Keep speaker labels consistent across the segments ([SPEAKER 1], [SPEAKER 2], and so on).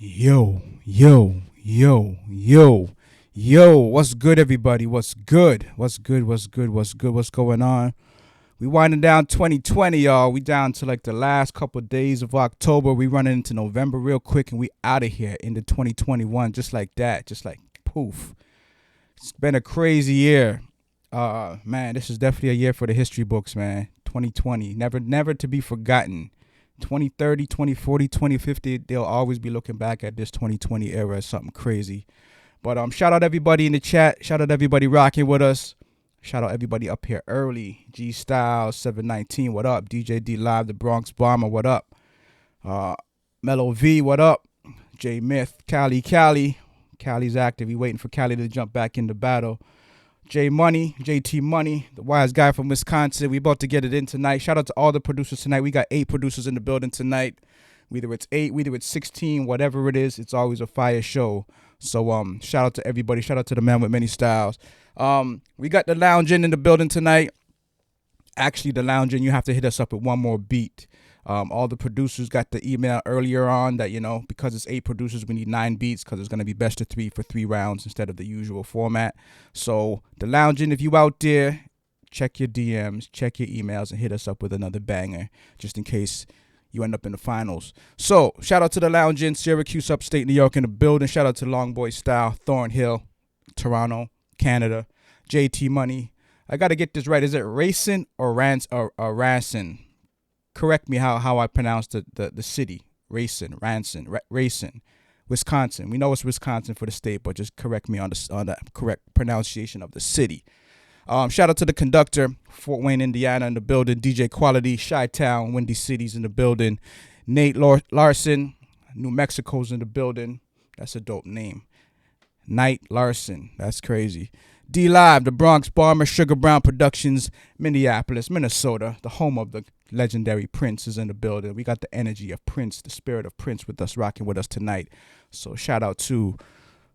[SPEAKER 1] Yo, yo, yo, yo, yo. What's good, everybody? What's good? What's good? What's good? What's good? What's going on? We winding down 2020, y'all. We down to like the last couple of days of October. We running into November real quick, and we out of here into 2021 just like that. Just like poof. It's been a crazy year. Man, this is definitely a year for the history books, man. 2020, never to be forgotten. 2030, 2040, 2050, they'll always be looking back at this 2020 era as something crazy. But shout out everybody in the chat. Shout out everybody rocking with us. Shout out everybody up here early. G Styles 719, what up? DJ D Live, the Bronx Bomber, what up? Mellow V, what up? J Myth, Cali's active. We waiting for Cali to jump back in the battle. J Money, JT Money, the wise guy from Wisconsin. We about to get it in tonight. Shout out to all the producers tonight. We got 8 producers in the building tonight. Whether it's 8, whether it's 16, whatever it is, it's always a fire show. So shout out to everybody. Shout out to the man with many styles. We got the lounging in the building tonight. Actually, the lounging, you have to hit us up with one more beat. All the producers got the email earlier on that, because it's 8 producers, we need 9 beats because it's going to be best of 3 for 3 rounds instead of the usual format. So the lounging, if you out there, check your DMs, check your emails, and hit us up with another banger just in case you end up in the finals. So shout out to the lounging, Syracuse, upstate New York in the building. Shout out to Long Boy Style, Thornhill, Toronto, Canada, JT Money. I got to get this right. Is it Racing or Ranson? Correct me how I pronounce the city. Racing, Wisconsin. We know it's Wisconsin for the state, but just correct me on the correct pronunciation of the city. Shout out to the Conductor, Fort Wayne, Indiana in the building. DJ Quality, Chi-Town, Windy City's in the building. Nate Larson, New Mexico's in the building. That's a dope name. Knight Larson. That's crazy. D Live, the Bronx Bomber, Sugar Brown Productions, Minneapolis, Minnesota, the home of the legendary Prince is in the building. We got the energy of Prince, the spirit of Prince with us, rocking with us tonight. So shout out to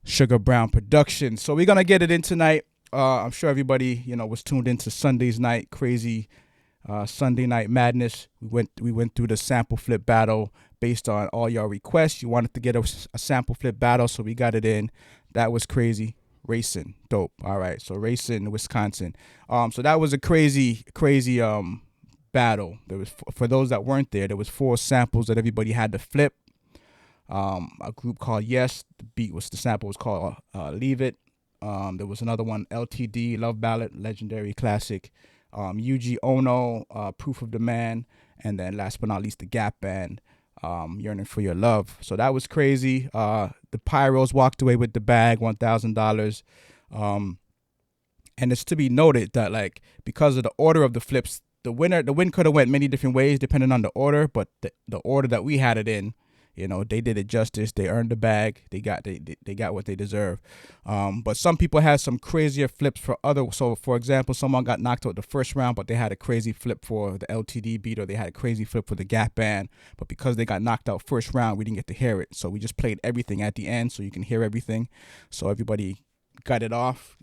[SPEAKER 1] Sugar Brown Productions. So we're going to get it in tonight. I'm sure everybody, was tuned into Sunday's night, crazy Sunday night madness. We went through the sample flip battle based on all your requests. You wanted to get a sample flip battle, so we got it in. That was crazy. Racing, dope. All right, so Racing, Wisconsin. So that was a crazy battle. There was, for those that weren't there, there was 4 samples that everybody had to flip. A group called Yes. The sample was called Leave It. There was another one, LTD, Love Ballad, legendary classic. Yuji Ono, Proof of the Man, and then last but not least, the Gap Band, Yearning for Your Love. So that was crazy. The Pyros walked away with the bag, $1,000. And it's to be noted that, because of the order of the flips, the win could have went many different ways depending on the order, but the order that we had it in, they did it justice. They earned the bag. They got what they deserve. But some people had some crazier flips for other. So for example, someone got knocked out the first round, but they had a crazy flip for the LTD beat, or they had a crazy flip for the Gap Band. But because they got knocked out first round, we didn't get to hear it. So we just played everything at the end, so you can hear everything. So everybody got it off,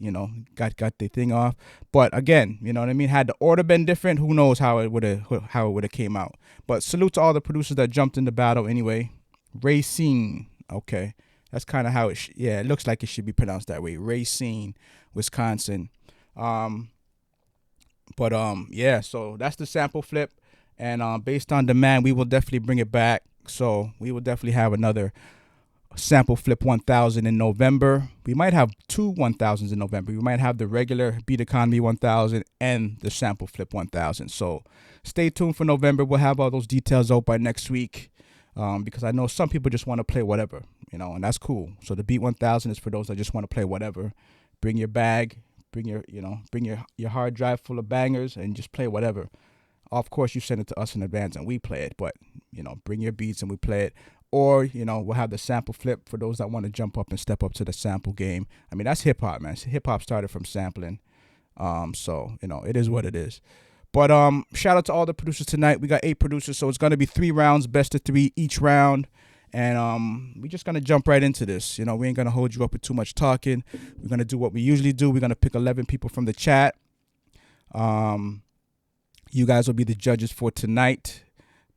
[SPEAKER 1] got the thing off. But again, you know what I mean? Had the order been different, who knows how it would have came out. But salute to all the producers that jumped in the battle anyway. Racine, okay, that's kind of how it looks like it should be pronounced that way. Racine, Wisconsin. So that's the sample flip, and based on demand, we will definitely bring it back. So we will definitely have another sample flip 1000 in November. We might have 2 1000s in November. We might have the regular Beat Economy 1000 and the sample flip 1000. So stay tuned for November. We'll have all those details out by next week. Because I know some people just want to play whatever, and that's cool. So the Beat 1000 is for those that just want to play whatever. Bring your bag, bring your hard drive full of bangers, and just play whatever. Of course, you send it to us in advance and we play it, but bring your beats and we play it. Or we'll have the sample flip for those that want to jump up and step up to the sample game. I mean, that's hip hop, man. Hip hop started from sampling, so it is what it is. But shout out to all the producers tonight. We got 8 producers, so it's going to be 3 rounds, best of 3 each round. And we're just going to jump right into this. We ain't going to hold you up with too much talking. We're going to do what we usually do. We're going to pick 11 people from the chat. You guys will be the judges for tonight,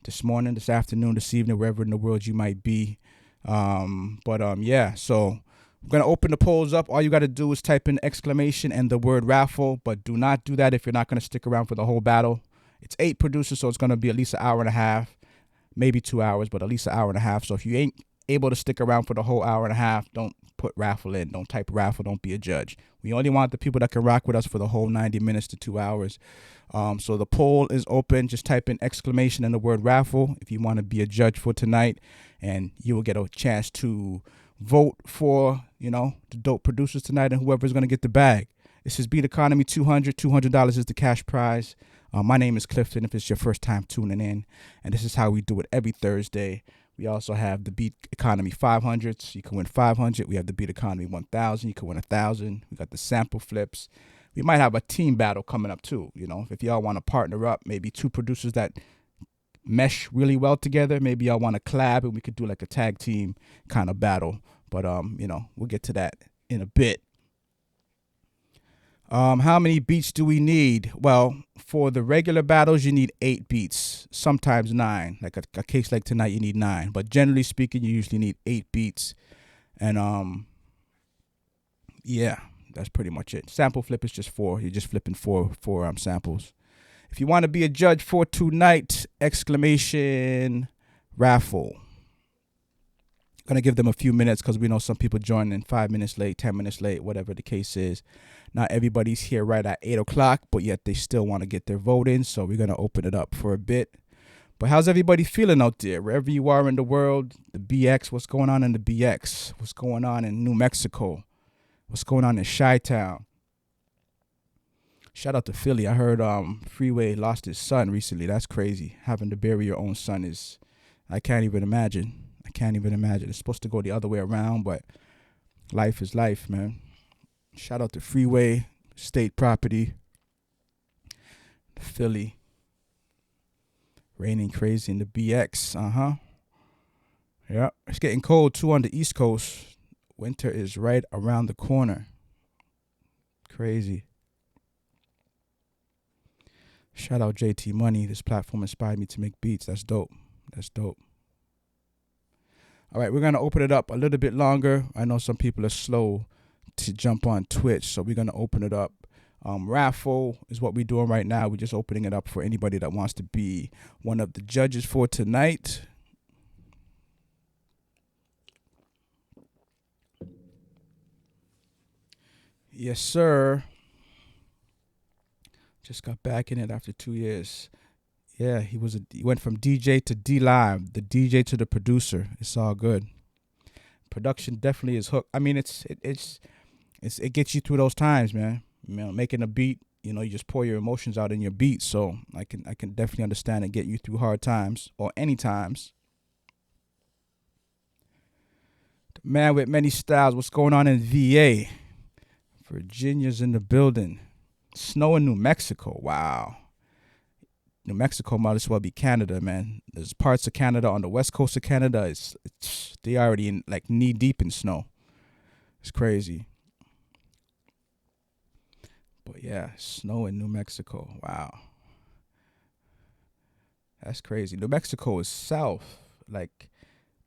[SPEAKER 1] this morning, this afternoon, this evening, wherever in the world you might be. Yeah. So I'm gonna open the polls up. All you gotta do is type in exclamation and the word raffle, but do not do that if you're not gonna stick around for the whole battle. It's 8 producers, so it's gonna be at least an hour and a half, maybe 2 hours, but at least an hour and a half. So if you ain't able to stick around for the whole hour and a half, don't put raffle in. Don't type raffle. Don't be a judge. We only want the people that can rock with us for the whole 90 minutes to 2 hours. So the poll is open. Just type in exclamation and the word raffle if you want to be a judge for tonight, and you will get a chance to vote for, the dope producers tonight and whoever's going to get the bag. This is Beat Economy 200. $200 is the cash prize. My name is Clifton if it's your first time tuning in, and this is how we do it every Thursday. We also have the Beat Economy 500s. You can win 500. We have the Beat Economy 1000. You can win 1,000. We got the sample flips. We might have a team battle coming up too. If y'all want to partner up, maybe 2 producers that mesh really well together. Maybe y'all want to collab and we could do like a tag team kind of battle. But we'll get to that in a bit. How many beats do we need? Well, for the regular battles, you need 8 beats, sometimes 9. Like a case like tonight, you need 9. But generally speaking, you usually need 8 beats. And yeah, that's pretty much it. Sample flip is just 4. You're just flipping four samples. If you want to be a judge for tonight, exclamation raffle. Gonna give them a few minutes because we know some people join in 5 minutes late, 10 minutes late, whatever the case is. Not everybody's here right at 8 o'clock, but yet they still want to get their vote in, so we're gonna open it up for a bit. But how's everybody feeling out there? Wherever you are in the world, the BX, what's going on in the BX? What's going on in New Mexico? What's going on in Chi-Town? Shout out to Philly. I heard Freeway lost his son recently. That's crazy. Having to bury your own son is, I can't even imagine. It's supposed to go the other way around, but life is life, man. Shout out to Freeway, state property, Philly. Raining crazy in the BX. Yeah, it's getting cold too on the East Coast. Winter is right around the corner. Crazy. Shout out JT Money. This platform inspired me to make beats. That's dope. All right, we're going to open it up a little bit longer. I know some people are slow to jump on Twitch, so we're going to open it up. Raffle is what we're doing right now. We're just opening it up for anybody that wants to be one of the judges for tonight. Yes, sir. Just got back in it after 2 years. Yeah, he went from DJ to D Live, the DJ to the producer. It's all good. Production definitely is hooked. I mean, it gets you through those times, man. Making a beat, you just pour your emotions out in your beat. So I can definitely understand it getting you through hard times or any times. The man with many styles. What's going on in VA? Virginia's in the building. Snow in New Mexico. Wow. New Mexico might as well be Canada, man. There's parts of Canada on the west coast of Canada. They already in like knee deep in snow. It's crazy. But yeah, snow in New Mexico. Wow. That's crazy. New Mexico is south. Like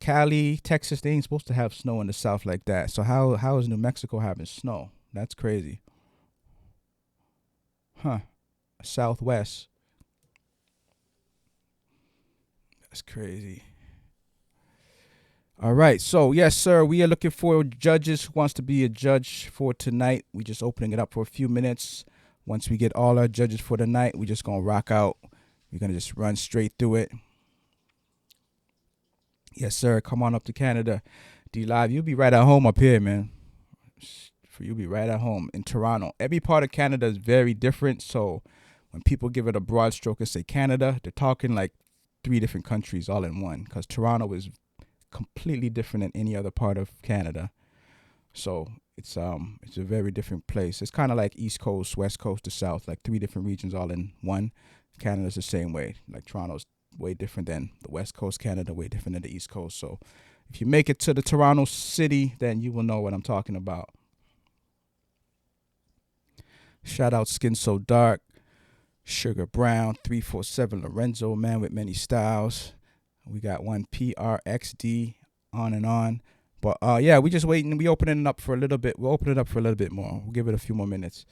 [SPEAKER 1] Cali, Texas, they ain't supposed to have snow in the south like that. So how is New Mexico having snow? That's crazy. Huh. Southwest. That's crazy. All right. So, yes, sir, we are looking for judges who wants to be a judge for tonight. We're just opening it up for a few minutes. Once we get all our judges for the night, we're just going to rock out. We're going to just run straight through it. Yes, sir. Come on up to Canada. D-Live, you'll be right at home up here, man. You'll be right at home in Toronto. Every part of Canada is very different. So when people give it a broad stroke and say Canada, they're talking like 3 different countries all in one, because Toronto is completely different than any other part of Canada. So it's a very different place. It's kind of like East Coast, West Coast to South, like 3 different regions all in one. Canada's the same way. Like Toronto's way different than the West Coast, Canada way different than the East Coast. So if you make it to the Toronto city, then you will know what I'm talking about. Shout out Skin So Dark, Sugar Brown, 347 Lorenzo, man with many styles. We got one PRXD on and on. But yeah, we just waiting. We opening it up for a little bit. We'll open it up for a little bit more. We'll give it a few more minutes.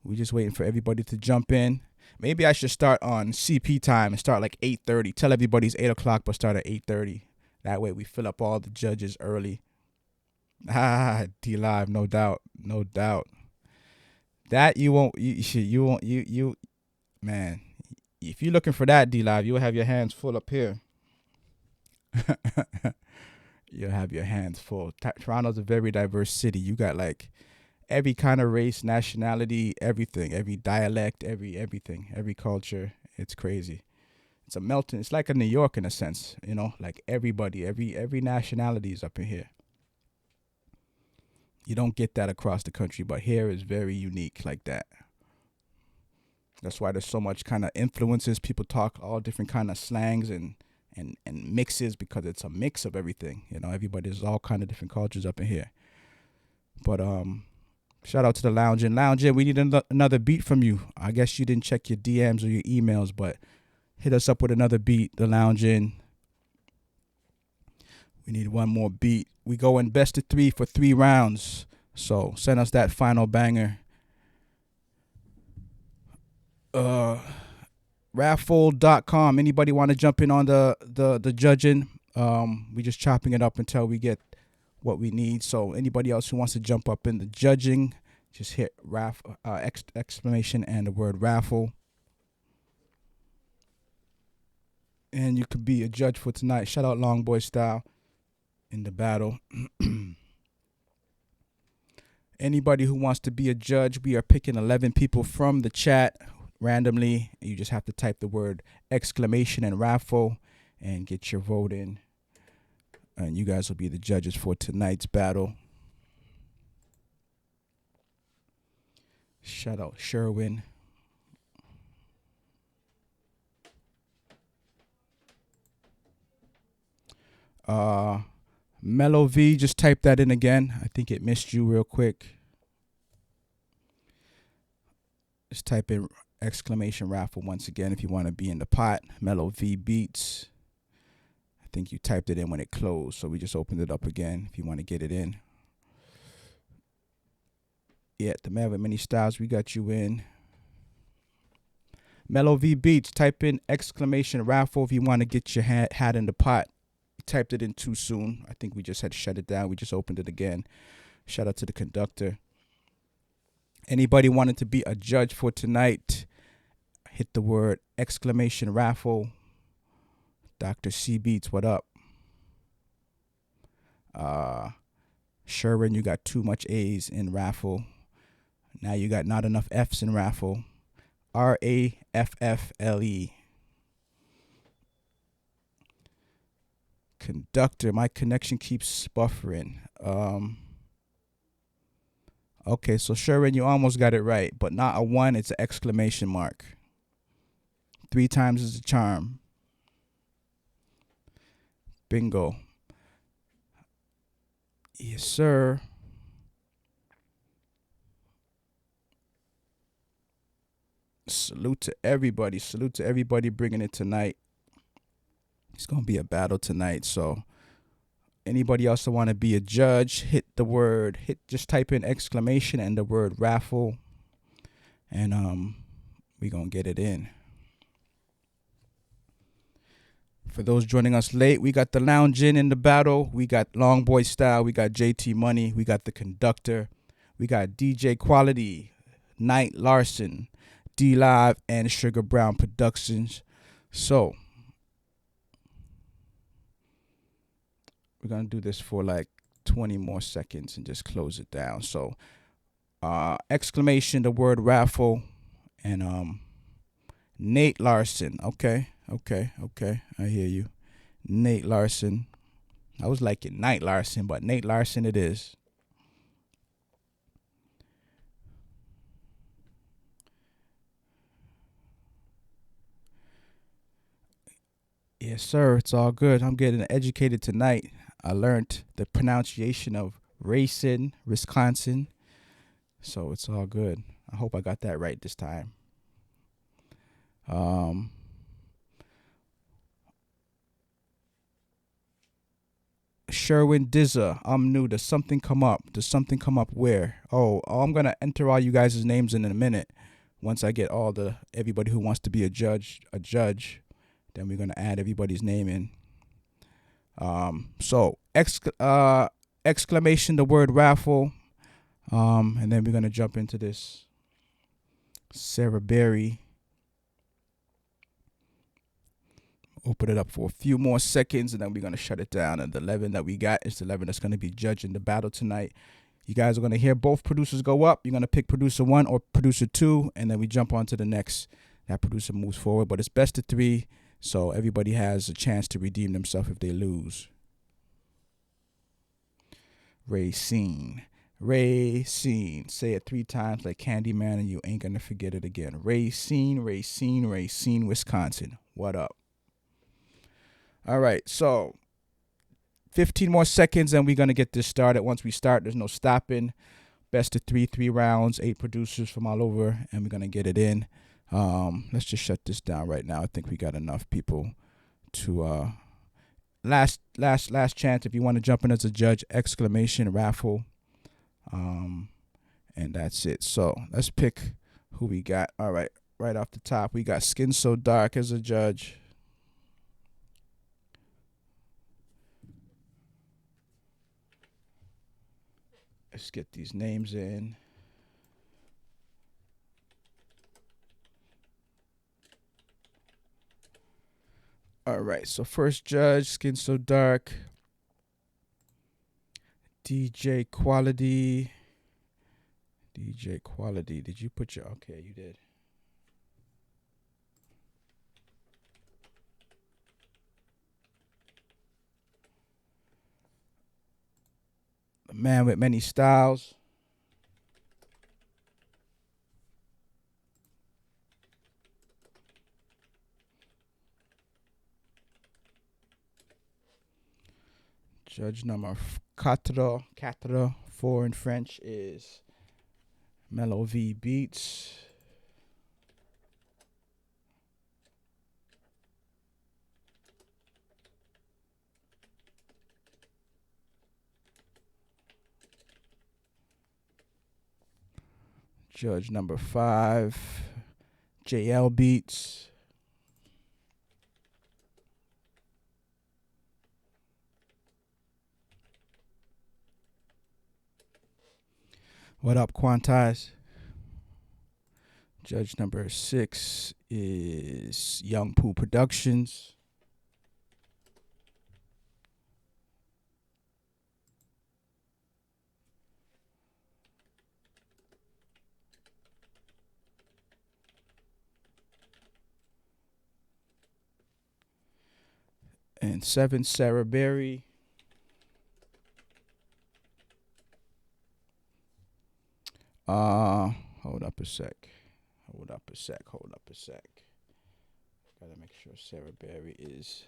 [SPEAKER 1] We just waiting for everybody to jump in. Maybe I should start on CP time and start like 8:30. Tell everybody it's 8 o'clock, but start at 8:30. That way we fill up all the judges early. Ah, D Live, no doubt, no doubt. That you won't. You won't. You man. If you're looking for that, D Live, you'll have your hands full up here. You'll have your hands full. Toronto's a very diverse city. You got like every kind of race, nationality, everything, every dialect, everything, every culture. It's crazy. It's a melting. It's like a New York in a sense, like everybody, every nationality is up in here. You don't get that across the country, but here is very unique like that. That's why there's so much kind of influences. People talk all different kind of slangs and mixes because it's a mix of everything. Everybody's all kind of different cultures up in here. But shout out to the Lounge In. Lounge In, we need another beat from you. I guess you didn't check your DMs or your emails, but hit us up with another beat, the Lounge In. We need one more beat. We go in best of 3 for 3 rounds. So send us that final banger. Raffle.com. Anybody want to jump in on the judging? We just chopping it up until we get what we need. So anybody else who wants to jump up in the judging, just hit exclamation and the word raffle. And you could be a judge for tonight. Shout out Long Boy Style in the battle. Anybody who wants to be a judge, we are picking 11 people from the chat randomly. You just have to type the word exclamation and raffle and get your vote in. And you guys will be the judges for tonight's battle. Shout out Sherwin. Mellow V, just type that in again. I think it missed you real quick. Just type in exclamation raffle once again if you want to be in the pot. Mellow V Beats. I think you typed it in when it closed, so we just opened it up again if you want to get it in. Yeah, the Maverick Mini Styles, we got you in. Mellow V Beats, type in exclamation raffle if you want to get your hat in the pot. Typed it in too soon. I think we just had to shut it down. We just opened it again. Shout out to the Conductor. Anybody wanting to be a judge for tonight, hit the word exclamation raffle. Dr. C Beats, what up? Sherwin, you got too much A's in raffle. Now you got not enough F's in raffle. RAFFLE. Conductor, my connection keeps buffering. Okay, so Sherwin, you almost got it right, but not a 1, it's an exclamation mark. 3 times is a charm. Bingo. Yes, sir. Salute to everybody. Salute to everybody bringing it tonight. It's going to be a battle tonight, so anybody else that want to be a judge, just type in exclamation and the word raffle, and we going to get it in. For those joining us late, we got the Lounge in the battle. We got Long Boy Style. We got JT Money. We got the Conductor. We got DJ Quality, Knight Larson, D Live, and Sugar Brown Productions. So we're going to do this for like 20 more seconds and just close it down. So exclamation, the word raffle, and Nate Larson. Okay. I hear you. Nate Larson. I was like Knight Larson, but Nate Larson it is. Yes, sir. It's all good. I'm getting educated tonight. I learned the pronunciation of Racine, Wisconsin. So it's all good. I hope I got that right this time. Sherwin Dizza, I'm new. Does something come up? Does something come up where? Oh, I'm gonna enter all you guys' names in a minute. Once I get everybody who wants to be a judge, then we're gonna add everybody's name in. So exclamation the word raffle, and then we're gonna jump into this. Sarah Berry. Open it up for a few more seconds, and then we're gonna shut it down. And the 11 that we got is the 11 that's gonna be judging the battle tonight. You guys are gonna hear both producers go up. You're gonna pick producer 1 or producer 2, and then we jump on to the next. That producer moves forward, but it's best of 3, so everybody has a chance to redeem themselves if they lose. Racine. Racine. Say it 3 times like Candyman, and you ain't gonna forget it again. Racine, Racine, Racine, Wisconsin. What up? All right, so 15 more seconds, and we're gonna get this started. Once we start, there's no stopping. Best of 3 rounds, 8 producers from all over, and we're gonna get it in. Let's just shut this down right now. I think we got enough people to last chance. If you want to jump in as a judge, exclamation raffle, and that's it. So let's pick who we got. All right, right off the top, we got Skin So Dark as a judge. Let's get these names in. All right, so first judge, Skin So Dark. DJ Quality. DJ Quality. Did you put your... Okay, you did. The man with many styles. Judge number 4 in French is Mellow V Beats. Judge number 5, JL Beats. What up, Quantize? Judge number 6 is Young Pooh Productions. And 7, Sarah Berry. Hold up a sec. Gotta make sure Sarah Berry is...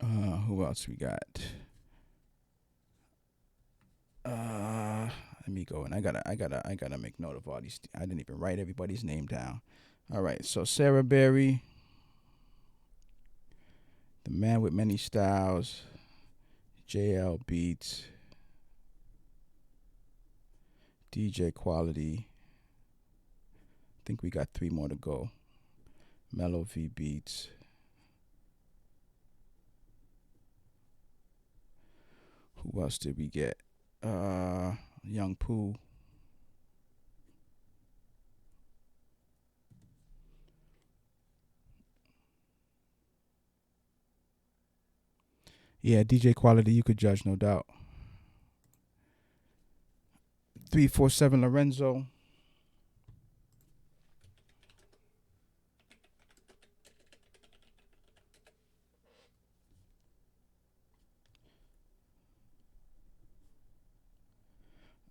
[SPEAKER 1] who else we got? Let me go, and I gotta make note of all these. I didn't even write everybody's name down. All right, so Sarah Berry, the man with many styles, JL Beats, DJ Quality. I think we got 3 more to go. Mellow V Beats. Who else did we get? Young Pooh. Yeah, DJ Quality, you could judge, no doubt. 347 Lorenzo.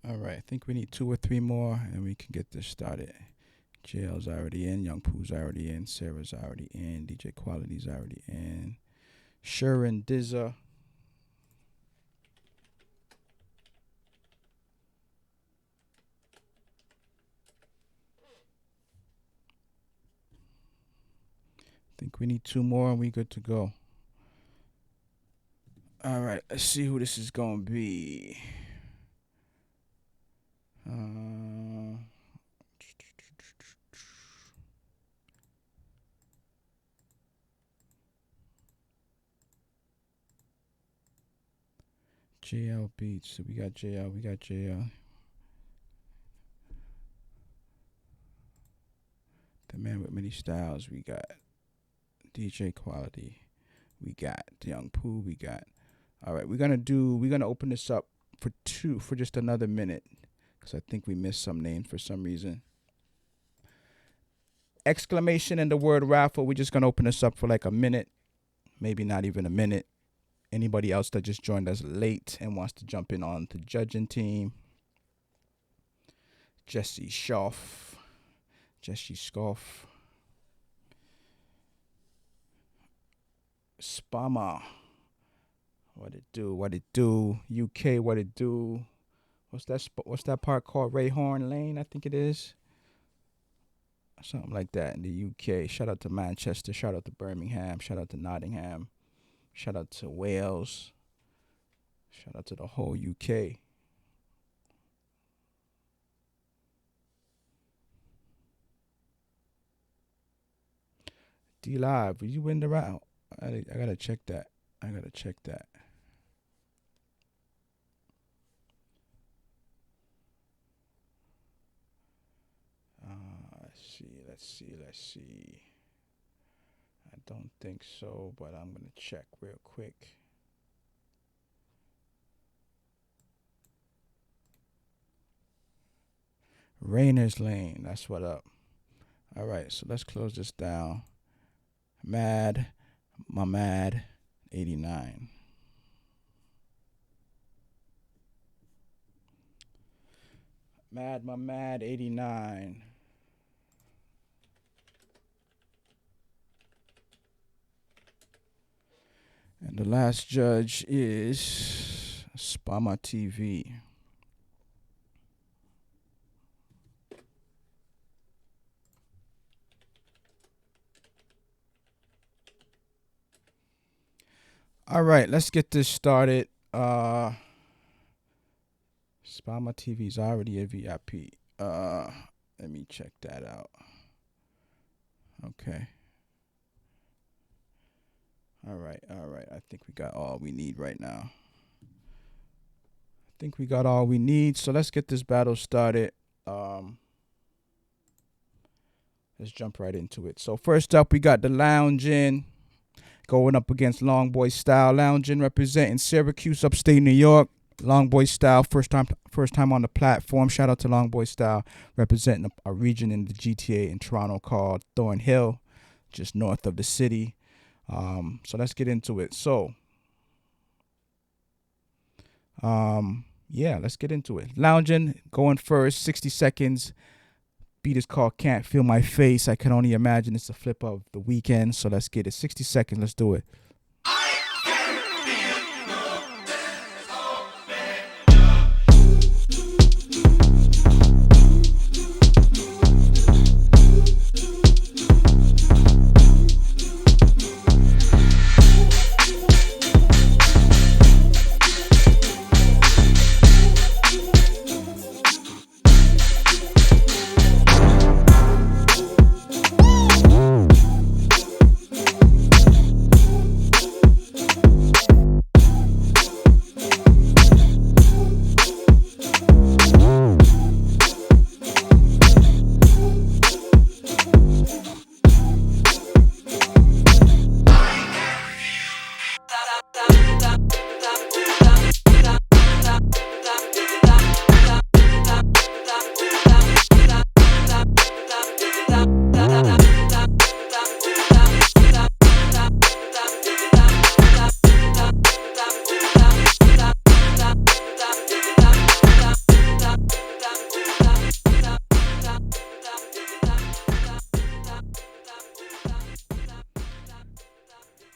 [SPEAKER 1] All right, I think we need 2 or 3 more, and we can get this started. JL's already in, Young Pooh's already in, Sarah's already in, DJ Quality's already in, Sherwin Dizza. think we need 2 more and we good to go. All right, let's see who this is going to be. JL Beats. So we got JL. We got JL. The man with many styles. We got DJ Quality. We got Young Pooh. We got. All right, we're gonna open this up for just another minute, because I think we missed some names for some reason. Exclamation and the word raffle. We're just gonna open this up for like a minute, maybe not even a minute. Anybody else that just joined us late and wants to jump in on the judging team. Jesse Scoff. Spama. What it do? UK, what it do? What's that part called? Rayhorn Lane, I think it is. Something like that in the UK. Shout out to Manchester. Shout out to Birmingham. Shout out to Nottingham. Shout out to Wales. Shout out to the whole UK. D Live, will you win the round? I gotta check that. Let's see. I don't think so, but I'm gonna check real quick. Rainer's Lane, that's what up. All right, so let's close this down. Mad 89. Mad 89. And the last judge is Spama TV. All right, let's get this started. Spama TV is already a VIP. Let me check that out. Okay. All right. I think we got all we need right now. So let's get this battle started. Let's jump right into it. So first up, we got the Loungin' going up against Long Boy Style. Loungin' representing Syracuse, upstate New York. Long Boy Style, first time on the platform. Shout out to Long Boy Style, representing a region in the GTA in Toronto called Thornhill, just north of the city. So let's get into it. So, let's get into it. Loungin' going first, 60 seconds. Beat is called Can't Feel My Face. I can only imagine it's a flip of The Weeknd. So let's get it. 60 seconds. Let's do it.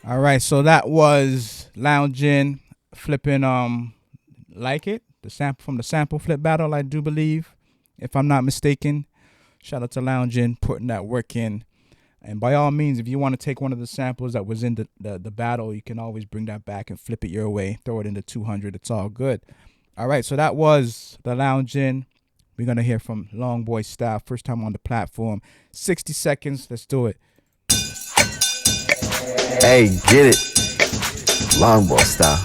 [SPEAKER 1] All right, so that was Loungin' flipping Like It, the sample from the sample flip battle, I do believe, if I'm not mistaken. Shout out to Loungin' putting that work in. And by all means, if you want to take one of the samples that was in the battle, you can always bring that back and flip it your way. Throw it into 200. It's all good. All right, so that was the Lounge In. We're going to hear from Long Boy Style. First time on the platform. 60 seconds. Let's do it.
[SPEAKER 2] Hey, get it. Long Boy Style.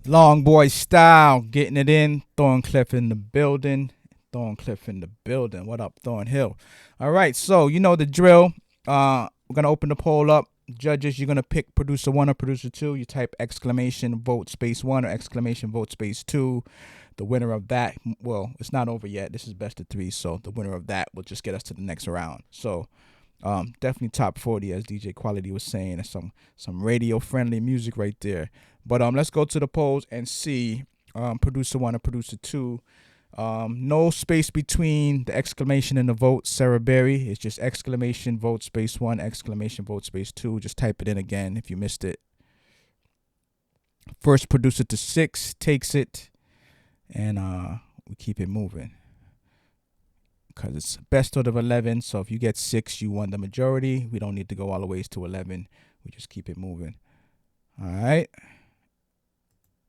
[SPEAKER 1] Long Boy Style, getting it in. Thorncliffe in the building. Thorncliffe in the building. What up, Thornhill? All right, so you know the drill. We're going to open the poll up. Judges, you're going to pick producer 1 or producer 2. You type exclamation vote space 1 or exclamation vote space 2. The winner of that, well, it's not over yet. This is best of 3, so the winner of that will just get us to the next round. So definitely top 40, as DJ Quality was saying. It's some radio-friendly music right there. But let's go to the polls and see producer 1 or producer 2. No space between the exclamation and the vote, Sarah Berry. It's just exclamation vote space 1, exclamation vote space 2. Just type it in again if you missed it. First producer to 6 takes it, and we keep it moving. Because it's best out of 11, so if you get 6, you won the majority. We don't need to go all the ways to 11. We just keep it moving. All right.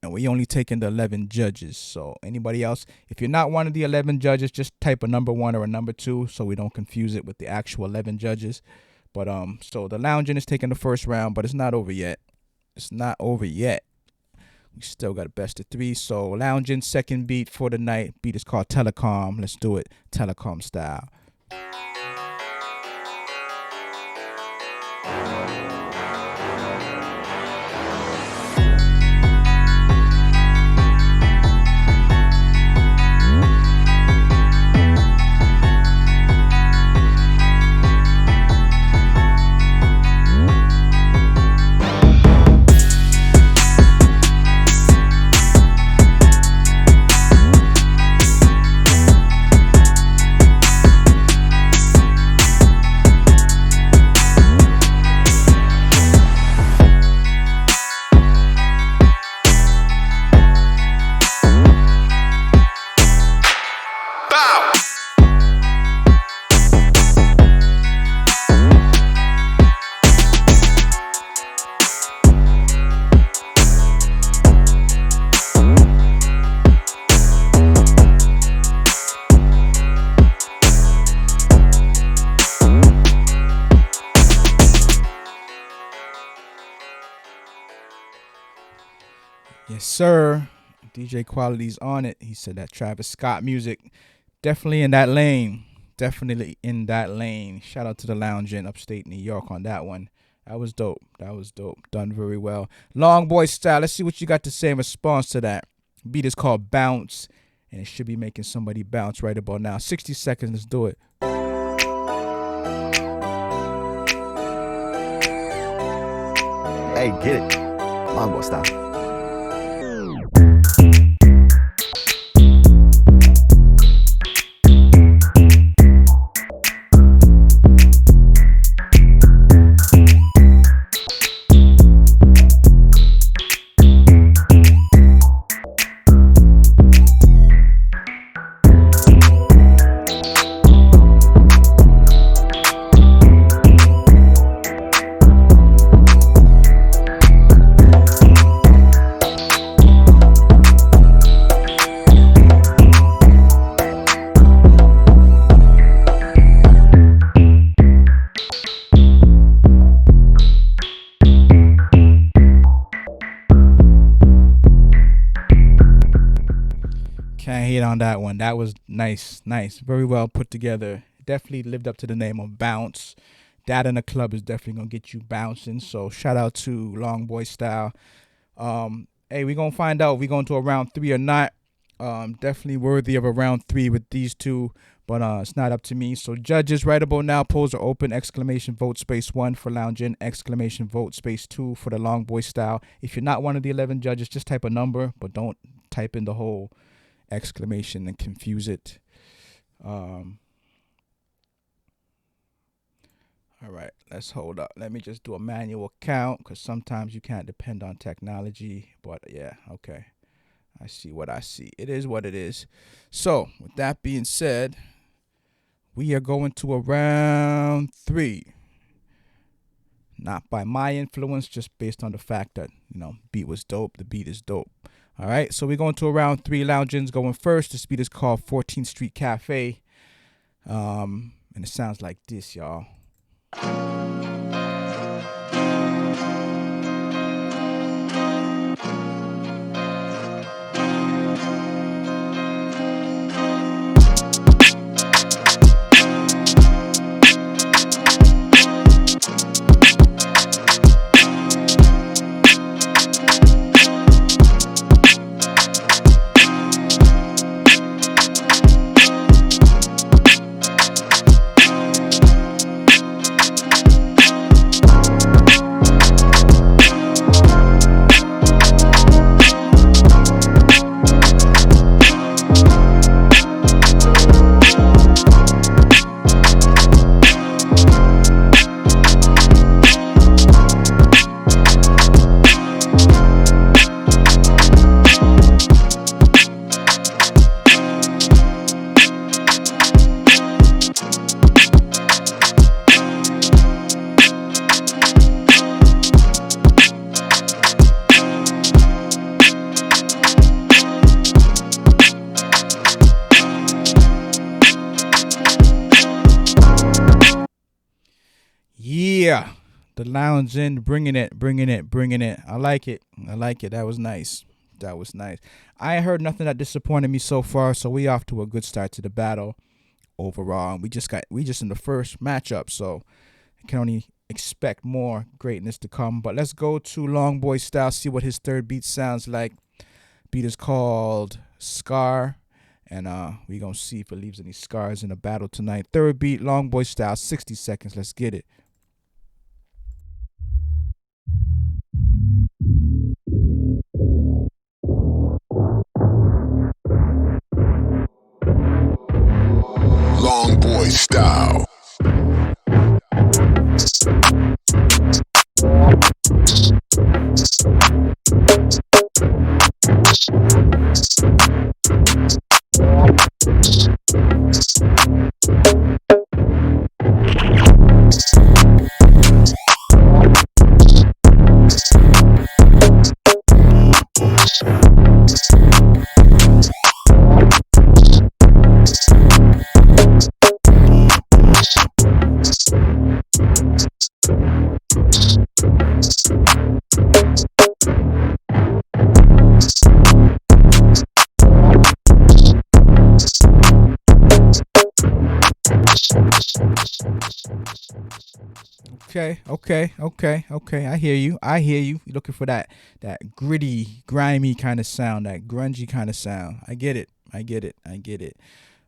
[SPEAKER 1] And we only taking the 11 judges. So anybody else, if you're not one of the 11 judges, just type a number 1 or a number 2 so we don't confuse it with the actual 11 judges. But so the Lounging is taking the first round, but it's not over yet. It's not over yet. We still got a best of 3. So Lounging, second beat for the night. Beat is called Telecom. Let's do it Telecom style. Yes, sir. DJ Quality's on it. He said that Travis Scott music. Definitely in that lane. Definitely in that lane. Shout out to the Lounge in upstate New York on that one. That was dope. That was dope. Done very well. Long Boy Style. Let's see what you got to say in response to that. Beat is called Bounce. And it should be making somebody bounce right about now. 60 seconds. Let's do it.
[SPEAKER 2] Hey, get it. Long Boy Style.
[SPEAKER 1] Can't hate on that one. That was nice, nice. Very well put together. Definitely lived up to the name of Bounce. That in the club is definitely gonna get you bouncing. So shout out to Long Boy Style. Hey, we gonna find out if we going to a round three or not. Definitely worthy of a round three with these two, but it's not up to me. So judges, right about now, polls are open. Exclamation vote space 1 for lounging. Exclamation vote space 2 for the Long Boy Style. If you're not one of the 11 judges, just type a number, but don't type in the whole exclamation and confuse it. All right, let's hold up. Let me just do a manual count because sometimes you can't depend on technology. But yeah, okay. I see what I see. It is what it is. So, with that being said, we are going to a round three. Not by my influence, just based on the fact that, beat was dope. The beat is dope. All right, so we're going to a round three. Loungins going first. This beat is called 14th Street Cafe. And it sounds like this, y'all. Yeah, the lounge in, bringing it, bringing it, bringing it. I like it. I like it. That was nice. That was nice. I ain't heard nothing that disappointed me so far, so we off to a good start to the battle overall. We just in the first matchup, so I can only expect more greatness to come. But let's go to Long Boy Style, see what his third beat sounds like. Beat is called Scar. And we gonna see if it leaves any scars in the battle tonight. Third beat, Long Boy Style, 60 seconds. Let's get it.
[SPEAKER 3] Long Boy Style.
[SPEAKER 1] Okay. I hear you. You're looking for that gritty, grimy kind of sound, that grungy kind of sound. I get it.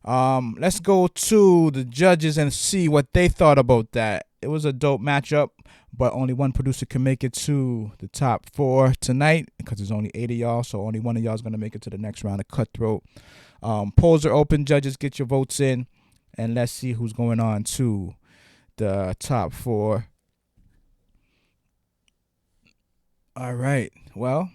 [SPEAKER 1] Let's go to the judges and see what they thought about that. It was a dope matchup, but only one producer can make it to the top 4 tonight because there's only 8 of y'all, so only one of y'all is gonna make it to the next round of Cutthroat. Polls are open. Judges, get your votes in, and let's see who's going on to the top 4. All right. Well,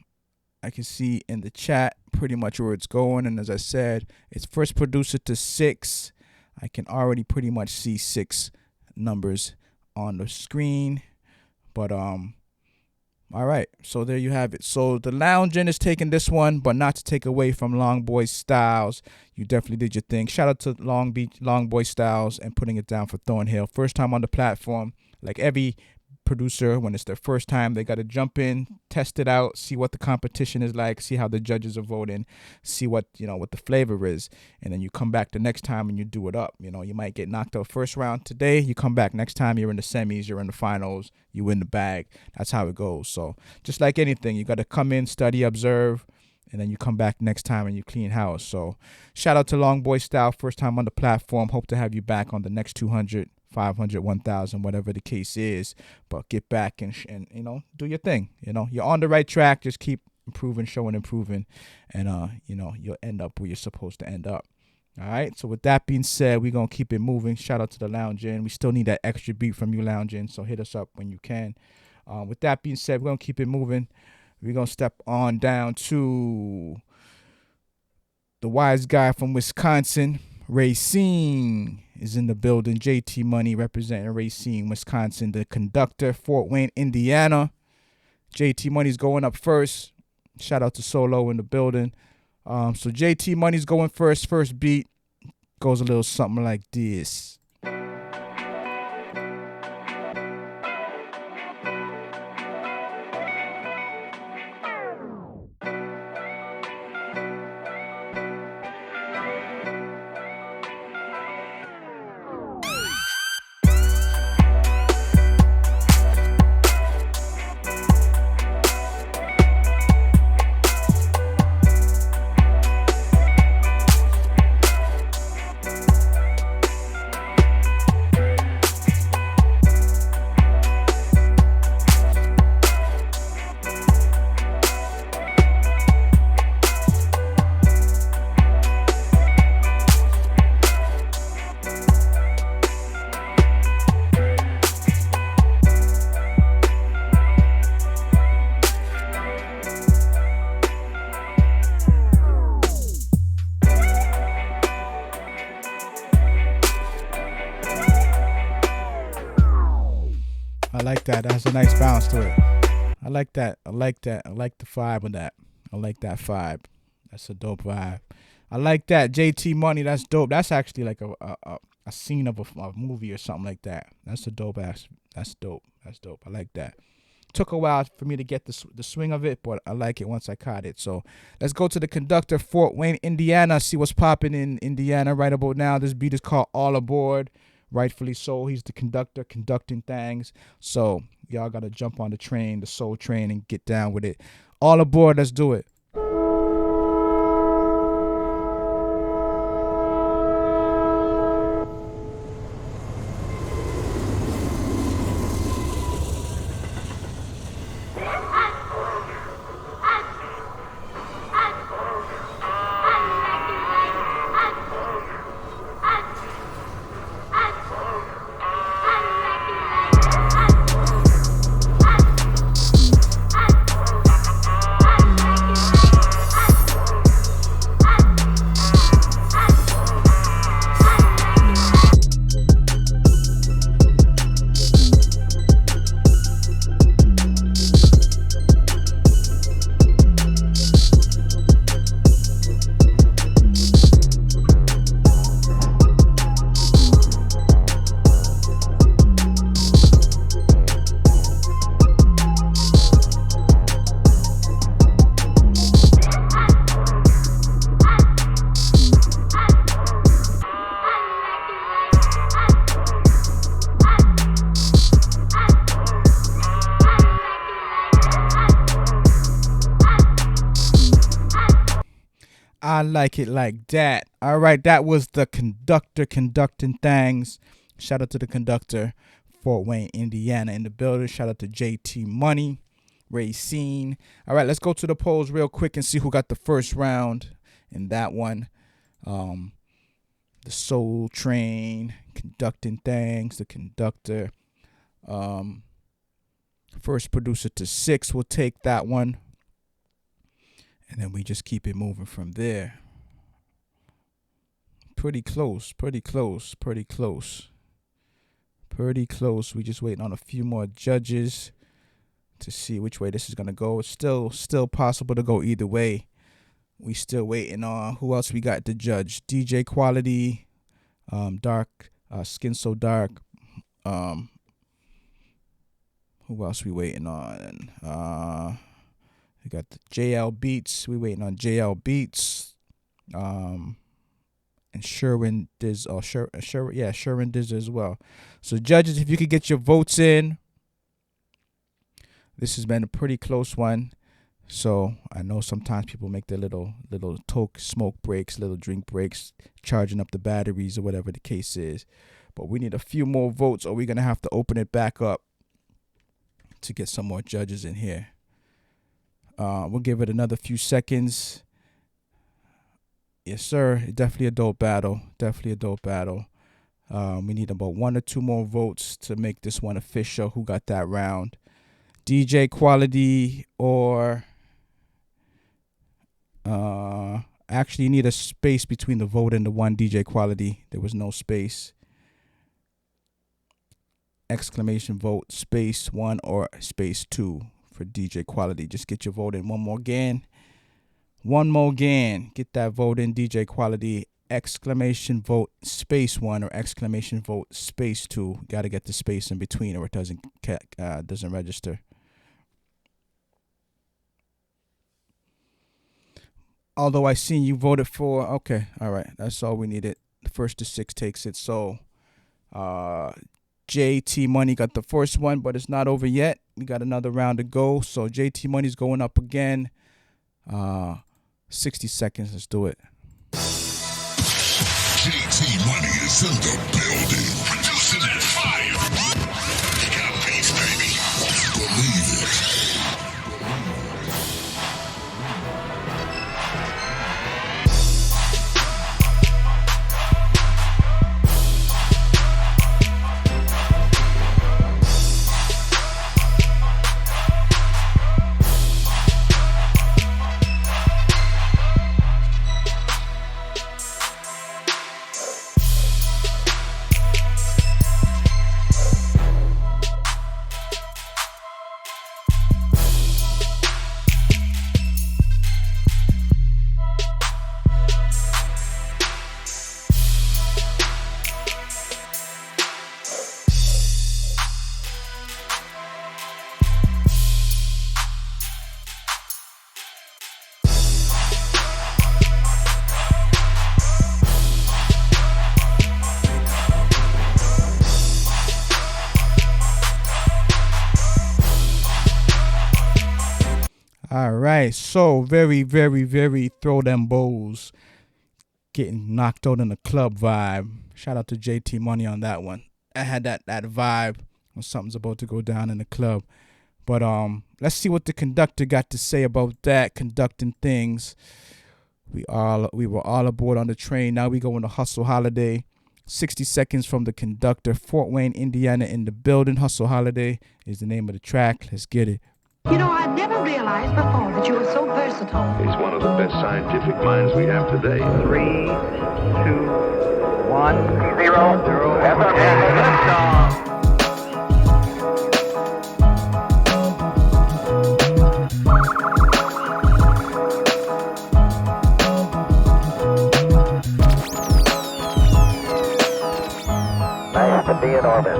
[SPEAKER 1] I can see in the chat pretty much where it's going. And as I said, it's first producer to 6. I can already pretty much see 6 numbers on the screen. But all right. So there you have it. So the Loungin is taking this one, but not to take away from Long Boy Styles. You definitely did your thing. Shout out to Long Boy Styles and putting it down for Thornhill. First time on the platform. Like every producer, when it's their first time, they got to jump in, test it out, see what the competition is like, see how the judges are voting, see what the flavor is, and then you come back the next time and you do it up. You might get knocked out first round today, you come back next time, you're in the semis, you're in the finals, you win the bag. That's how it goes. So just like anything, you got to come in, study, observe, and then you come back next time and you clean house. So shout out to Long Boy Style, first time on the platform. Hope to have you back on the next 200, 500, 1,000, whatever the case is. But get back and do your thing. You're on the right track. Just keep improving, showing, improving, and you'll end up where you're supposed to end up. All right. So with that being said, we're gonna keep it moving. Shout out to the lounge in. We still need that extra beat from you, lounge in. So hit us up when you can. With that being said, we're gonna keep it moving. We're going to step on down to the wise guy from Wisconsin. Racine is in the building. JT Money representing Racine, Wisconsin. The Conductor, Fort Wayne, Indiana. JT Money's going up first. Shout out to Solo in the building. So JT Money's going first. First beat goes a little something like this. I like that. That has a nice bounce to it. I like that. I like that. I like the vibe of that. I like that vibe. That's a dope vibe. I like that. JT Money, that's dope. That's actually like a scene of a movie or something like that. That's a dope ass. That's dope. That's dope. I like that. Took a while for me to get the swing of it, but I like it once I caught it. So let's go to the Conductor, Fort Wayne, Indiana. See what's popping in Indiana right about now. This beat is called All Aboard. Rightfully so. He's the conductor conducting things. So y'all got to jump on the train, the soul train, and get down with it. All aboard. Let's do it. I like it like that. All right, that was the Conductor conducting things. Shout out to the Conductor, Fort Wayne, Indiana in the building. Shout out to JT Money, Racine. All right, let's go to the polls real quick and see who got the first round in that one. The Soul Train, conducting things, the Conductor. First producer to 6 will take that one. And then we just keep it moving from there. Pretty close. We just waiting on a few more judges to see which way this is going to go. It's still possible to go either way. We still waiting on who else we got to judge. DJ Quality, Dark, Skin So Dark. Who Who else we waiting on? We got the JL Beats. We waiting on JL Beats. And Sherwin Diz. Oh, Sherwin Diz as well. So judges, if you could get your votes in. This has been a pretty close one. So I know sometimes people make their little smoke breaks, little drink breaks, charging up the batteries or whatever the case is. But we need a few more votes, or we're gonna have to open it back up to get some more judges in here. We'll give it another few seconds. Yes, sir. Definitely a dope battle. We need about 1 or 2 more votes to make this one official. Who got that round? DJ Quality or actually you need a space between the vote and the one. DJ Quality. There was no space. Exclamation vote space 1 or space 2 for DJ Quality. Just get your vote in. One more again. Get that vote in. DJ Quality. Exclamation vote space 1 or exclamation vote space 2. Got to get the space in between or it doesn't register. Although I seen you voted for. Okay, all right. That's all we needed. The first to 6 takes it. So JT Money got the first one, but it's not over yet. We got another round to go. So JT Money's going up again. 60 seconds. Let's do it.
[SPEAKER 3] JT Money is in the building. Producing that fire. Got beats, baby. Believe it.
[SPEAKER 1] All right, so very, very, very throw them bowls. Getting knocked out in the club vibe. Shout out to JT Money on that one. I had that vibe when something's about to go down in the club. But let's see what the conductor got to say about that, conducting things. We were all aboard on the train. Now we go into Hustle Holiday. 60 seconds from the conductor. Fort Wayne, Indiana in the building. Hustle Holiday is the name of the track. Let's get it.
[SPEAKER 4] You know, I'd never realized before that you were so versatile.
[SPEAKER 5] He's one of the best scientific minds we have today.
[SPEAKER 6] 3, 2, 1, 0, 0. Liftoff. Nice to be in orbit.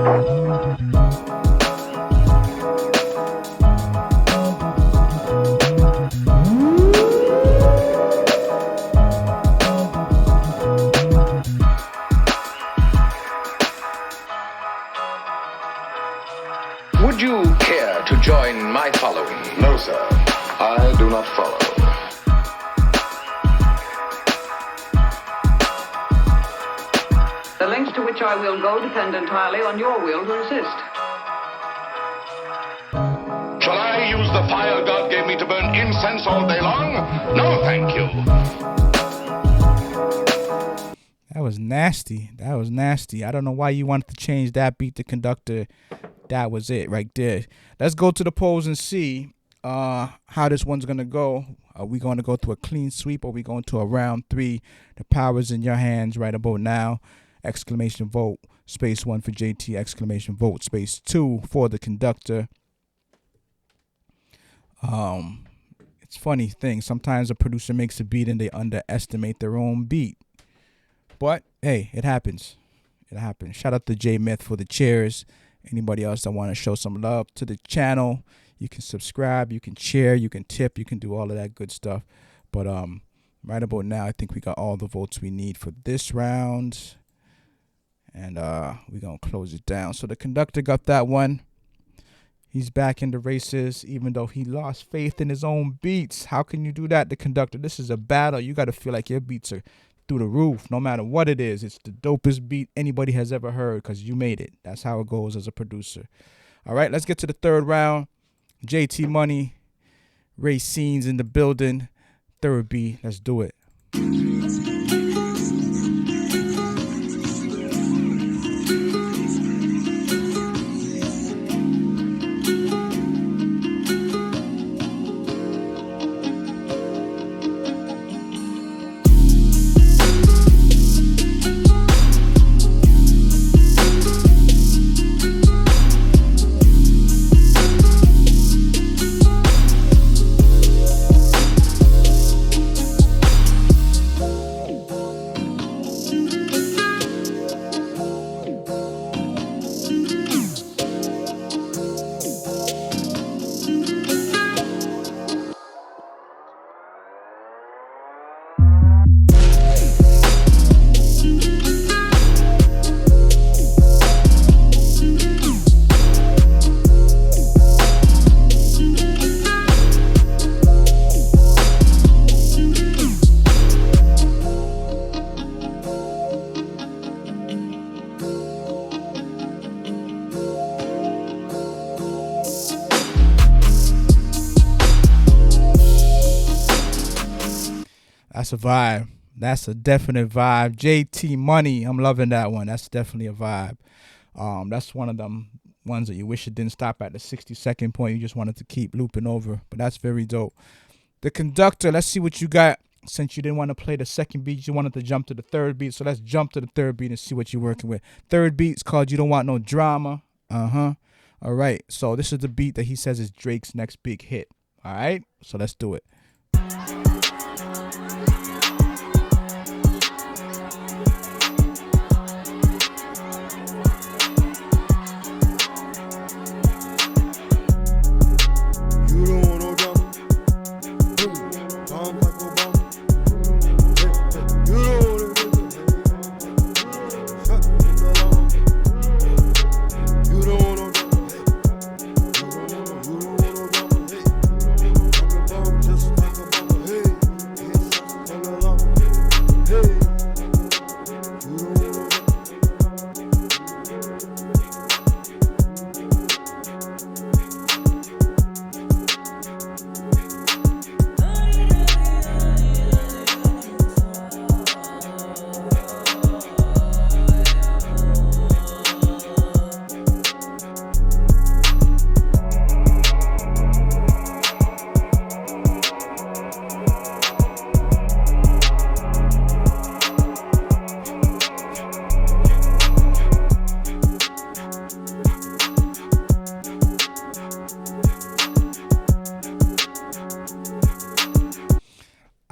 [SPEAKER 5] Would you care to join my following?
[SPEAKER 3] No, sir. I do not follow.
[SPEAKER 7] The lengths to which I will go depend entirely on your will to resist.
[SPEAKER 3] Shall I use the fire God gave me to burn incense all day long? No, thank you.
[SPEAKER 1] That was nasty. I don't know why you wanted to change that beat, the conductor. That was it right there. Let's go to the polls and see how this one's going to go. Are we going to go through a clean sweep or are we going to a round 3? The power's in your hands right about now. Exclamation vote, space 1 for JT. Exclamation vote, space 2 for the conductor. It's a funny thing. Sometimes a producer makes a beat and they underestimate their own beat. But, hey, it happens. Shout out to J Myth for the chairs. Anybody else that want to show some love to the channel, you can subscribe, you can share, you can tip, you can do all of that good stuff. But right about now, I think we got all the votes we need for this round. And we're going to close it down. So the conductor got that one. He's back in the races, even though he lost faith in his own beats. How can you do that, the conductor? This is a battle. You got to feel like your beats are through the roof, no matter what it is. It's the dopest beat anybody has ever heard because you made it. That's how it goes as a producer. All right, let's get to the third round. JT Money, Ray Scenes in the building. Third beat. Let's do it. That's a vibe. That's a definite vibe. JT Money. I'm loving that one. That's definitely a vibe. That's one of them ones that you wish it didn't stop at the 60-second point. You just wanted to keep looping over. But that's very dope. The conductor, let's see what you got. Since you didn't want to play the second beat, you wanted to jump to the third beat. So let's jump to the third beat and see what you're working with. Third beat's called You Don't Want No Drama. All right. So this is the beat that he says is Drake's next big hit. All right. So let's do it.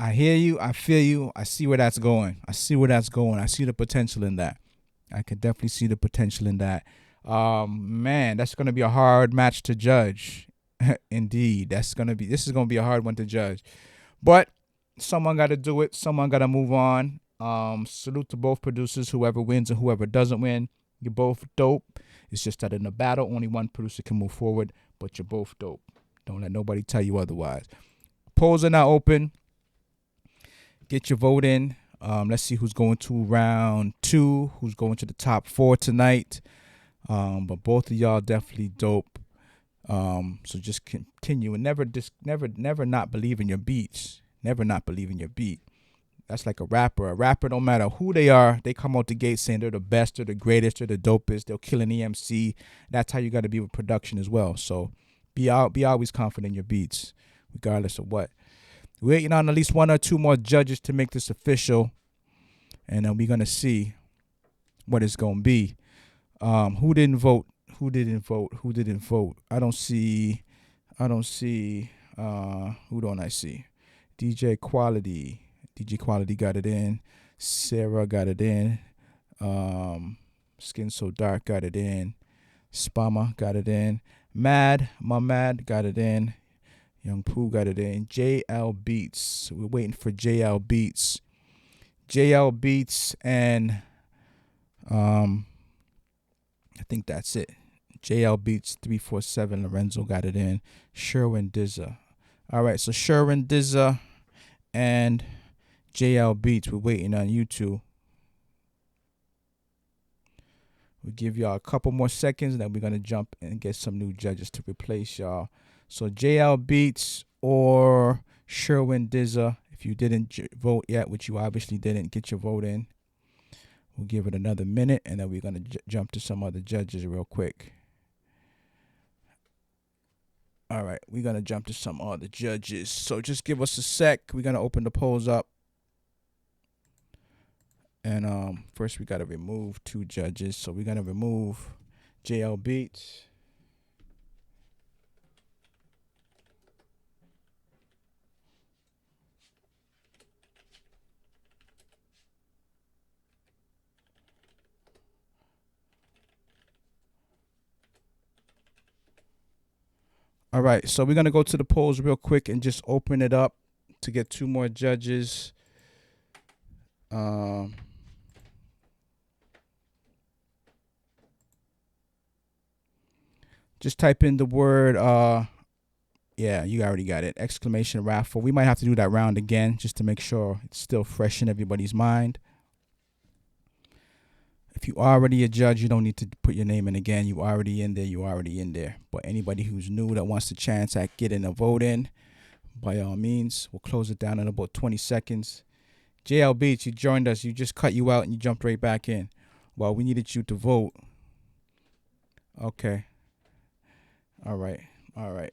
[SPEAKER 1] I hear you. I feel you. I see where that's going. I see the potential in that. I can definitely see the potential in that. Man, that's going to be a hard match to judge. Indeed. This is going to be a hard one to judge. But someone got to do it. Someone got to move on. Salute to both producers, whoever wins and whoever doesn't win. You're both dope. It's just that in a battle, only one producer can move forward, but you're both dope. Don't let nobody tell you otherwise. Polls are now open. Get your vote in. Let's see who's going to round 2, who's going to the top 4 tonight. But both of y'all definitely dope. So just continue and never not believe in your beats. Never not believe in your beat. That's like a rapper. A rapper, no matter who they are, they come out the gate saying they're the best, they're the greatest, they're the dopest. They'll kill an EMC. That's how you got to be with production as well. So be always confident in your beats, regardless of what. We're waiting on at least 1 or 2 more judges to make this official, and then we're gonna see what it's gonna be. Who didn't vote? Who didn't vote? I don't see. Who don't I see? DJ Quality got it in. Sarah got it in. Skin So Dark got it in. Spama got it in. Mad got it in. Young Pooh got it in. JL Beats. We're waiting for JL Beats. JL Beats and I think that's it. JL Beats 347. Lorenzo got it in. Sherwin Dizza. All right, so Sherwin Dizza and JL Beats. We're waiting on you two. We'll give y'all a couple more seconds, and then we're going to jump and get some new judges to replace y'all. So JL Beats or Sherwin Dizza. If you didn't vote yet, which you obviously didn't, get your vote in. We'll give it another minute, and then we're going to jump to some other judges real quick. All right, we're going to jump to some other judges. So just give us a sec. We're going to open the polls up. And first we got to remove 2 judges. So we're going to remove JL Beats. All right, so we're going to go to the polls real quick and just open it up to get 2 more judges. Just type in the word, yeah, you already got it, exclamation raffle. We might have to do that round again just to make sure it's still fresh in everybody's mind. If you already a judge, you don't need to put your name in again. You already in there, you already in there. But anybody who's new that wants a chance at getting a vote in, by all means, we'll close it down in about 20 seconds. JL Beats, you joined us. You just cut you out and you jumped right back in. Well, we needed you to vote. Okay. All right. All right.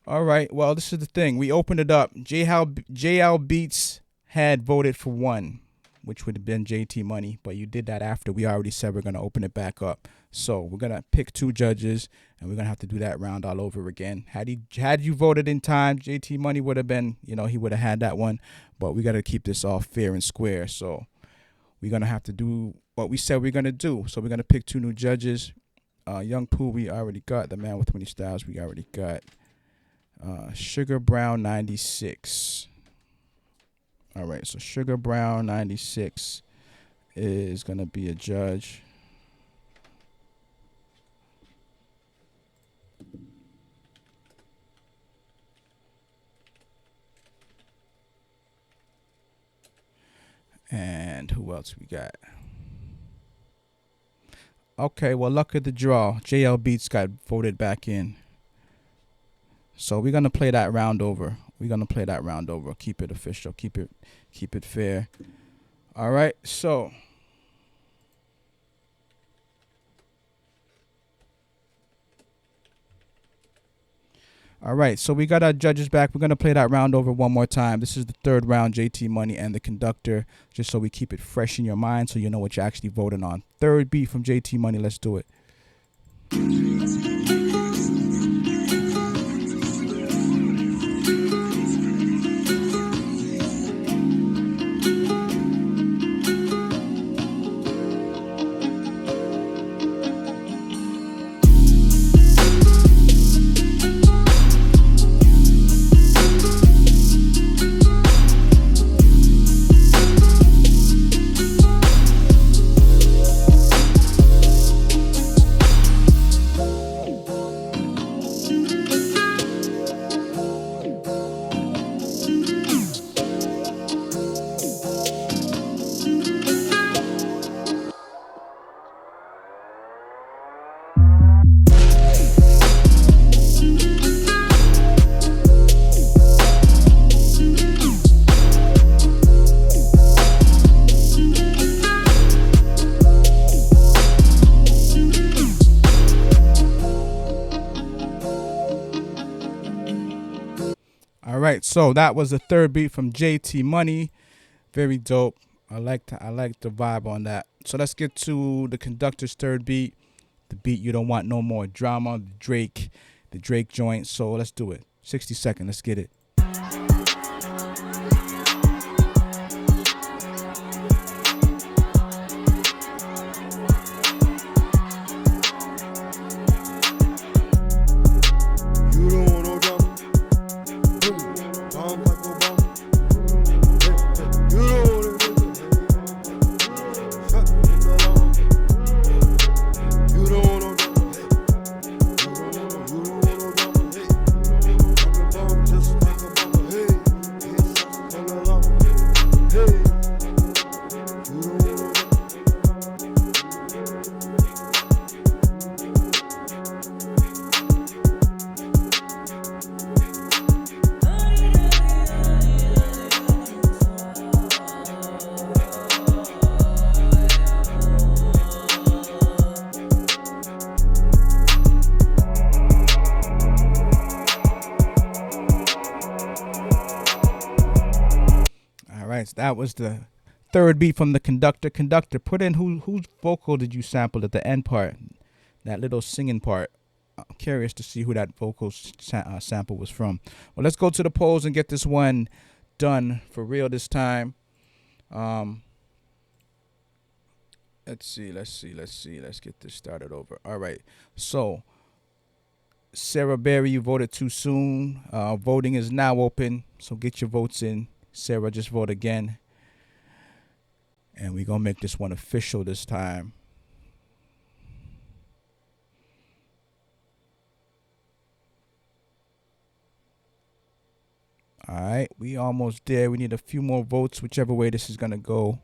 [SPEAKER 1] All right. Well, this is the thing. We opened it up. JL Beats had voted for 1, which would have been JT Money, but you did that after we already said we're going to open it back up. So we're going to pick 2 judges, and we're going to have to do that round all over again. Had you voted in time, JT Money would have been, he would have had that one, but we got to keep this all fair and square. So we're going to have to do what we said we're going to do. So we're going to pick 2 new judges. Young Pooh, we already got. The Man with 20 Styles, we already got. Sugar Brown 96. All right, so Sugar Brown 96 is going to be a judge. And who else we got? Okay, well, luck of the draw. JL Beats got voted back in. So we're going to play that round over. Keep it official. Keep it fair. All right, so we got our judges back. We're going to play that round over one more time. This is the 3rd round, JT Money and the Conductor, just so we keep it fresh in your mind so you know what you're actually voting on. 3rd beat from JT Money. Let's do it. All right, so that was the 3rd beat from JT Money. Very dope. I like the vibe on that. So let's get to the Conductor's 3rd beat. The beat You Don't Want No More Drama, the Drake joint. So let's do it. 60 seconds. Let's get it. That was the third beat from the Conductor. Conductor, put in whose vocal did you sample at the end part? That little singing part. I'm curious to see who that vocal sample was from. Well, let's go to the polls and get this one done for real this time. Let's see. Let's get this started over. All right. So, Sarah Berry, you voted too soon. Voting is now open, so get your votes in. Sarah, just vote again. And we're going to make this one official this time. All right, we almost there. We need a few more votes, whichever way this is going to go.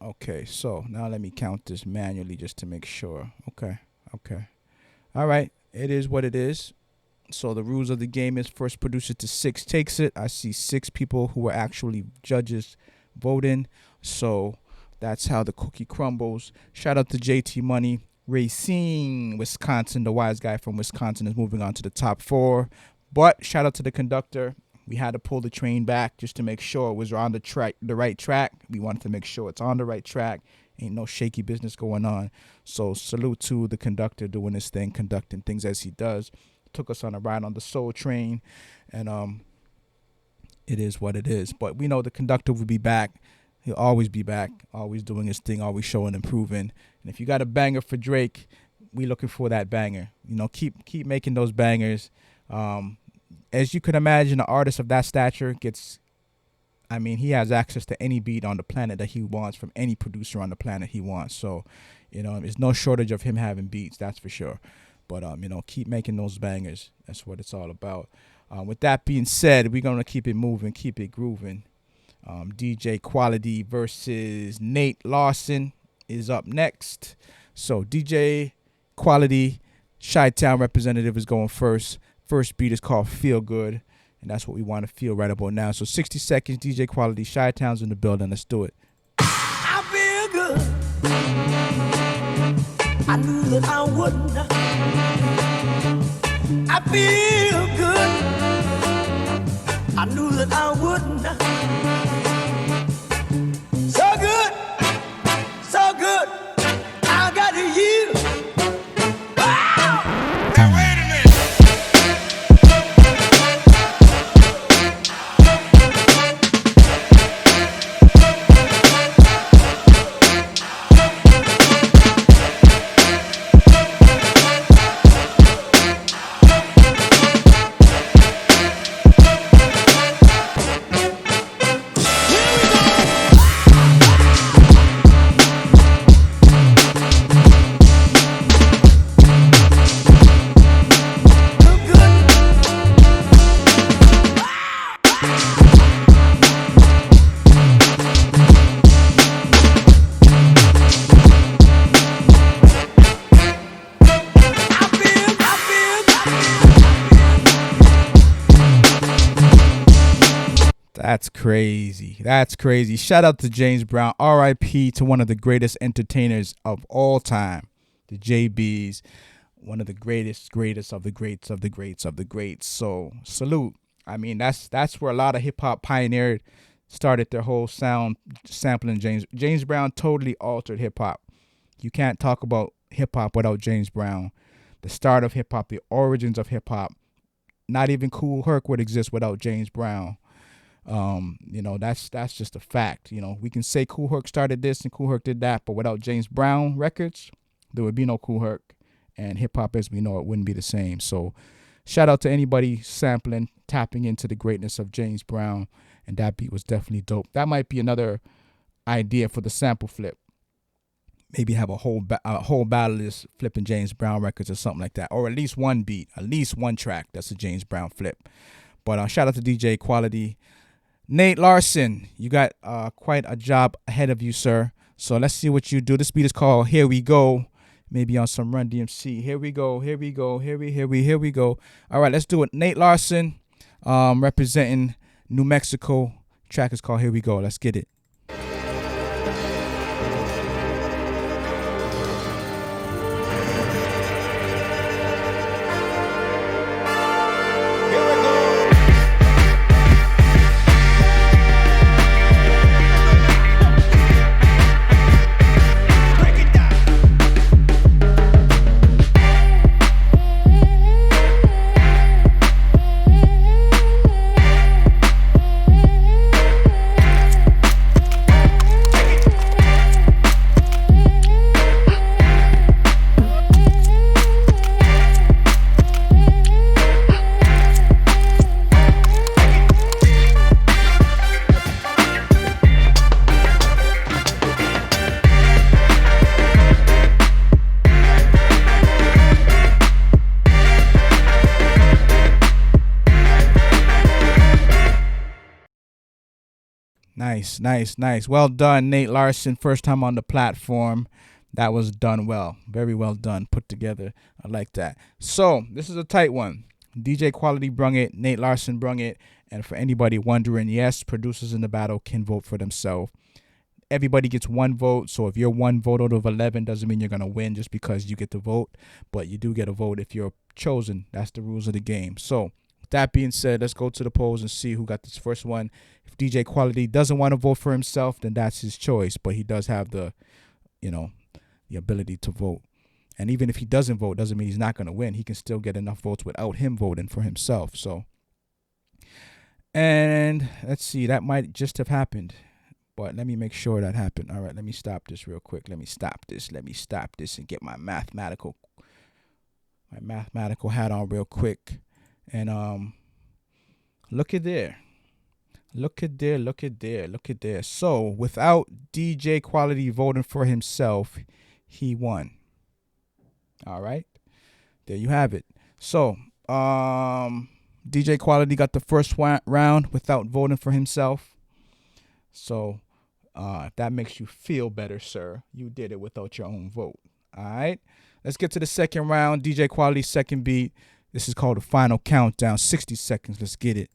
[SPEAKER 1] Okay, so now let me count this manually just to make sure. Okay. All right, it is what it is. So the rules of the game is first producer to 6 takes it. I see 6 people who are actually judges voting. So that's how the cookie crumbles. Shout out to JT Money. Racine, Wisconsin. The wise guy from Wisconsin is moving on to the top 4. But shout out to the Conductor. We had to pull the train back just to make sure it was on the right track. We wanted to make sure it's on the right track. Ain't no shaky business going on. So salute to the Conductor doing his thing, conducting things as he does. Took us on a ride on the Soul Train. And it is what it is. But we know the Conductor will be back. He'll always be back, always doing his thing, always showing and proving. And if you got a banger for Drake, we looking for that banger. You know, keep making those bangers. As you can imagine, an artist of that stature he has access to any beat on the planet that he wants from any producer on the planet he wants. So, there's no shortage of him having beats, that's for sure. But, keep making those bangers. That's what it's all about. With that being said, we're going to keep it moving, keep it grooving. DJ Quality versus Nate Larson is up next. So, DJ Quality, Chi-Town representative, is going first. First beat is called Feel Good, and that's what we want to feel right about now. So 60 seconds, DJ Quality, Chi-Town's in the building. Let's do it.
[SPEAKER 8] I feel good. I knew that I wouldn't. I feel good. I knew that I wouldn't. So good, so good. I got you. Wow. Now wait a minute.
[SPEAKER 1] That's crazy. Shout out to James Brown. R.I.P. to one of the greatest entertainers of all time. The JBs. One of the greatest of the greats of the greats of the greats. So salute. I mean, that's where a lot of hip hop pioneered, started their whole sound sampling James Brown totally altered hip hop. You can't talk about hip hop without James Brown. The start of hip hop, the origins of hip hop. Not even Kool Herc would exist without James Brown. That's just a fact. We can say Kool Herc started this and Kool Herc did that, but without James Brown records, there would be no Kool Herc, and hip hop as we know it wouldn't be the same. So shout out to anybody sampling, tapping into the greatness of James Brown, and that beat was definitely dope. That might be another idea for the sample flip. Maybe have a whole battle is flipping James Brown records or something like that, or at least one beat, at least one track that's a James Brown flip. But shout out to DJ Quality. Nate Larson, you got quite a job ahead of you, sir. So let's see what you do. This beat is called Here We Go. Maybe on some Run DMC. Here we go. Here we go. Here we go. All right, let's do it. Nate Larson, representing New Mexico. Track is called Here We Go. Let's get it. Nice, nice, nice. Well done, Nate Larson. First time on the platform. That was done well. Very well done. Put together. I like that. So, this is a tight one. DJ Quality brung it. Nate Larson brung it. And for anybody wondering, yes, producers in the battle can vote for themselves. Everybody gets one vote. So if you're one vote out of 11, doesn't mean you're going to win just because you get to vote. But you do get a vote if you're chosen. That's the rules of the game. So with that being said, let's go to the polls and see who got this first one. If DJ Quality doesn't want to vote for himself, then that's his choice. But he does have the ability to vote. And even if he doesn't vote, doesn't mean he's not going to win. He can still get enough votes without him voting for himself. So, and let's see, that might just have happened. But let me make sure that happened. All right, let me stop this real quick. Let me stop this and get my mathematical hat on real quick. And look at there. So without DJ Quality voting for himself, he won. All right. There you have it. So DJ Quality got the first round without voting for himself. So if that makes you feel better, sir, you did it without your own vote. All right. Let's get to the second round. DJ Quality's second beat. This is called the final countdown. 60 seconds. Let's get it.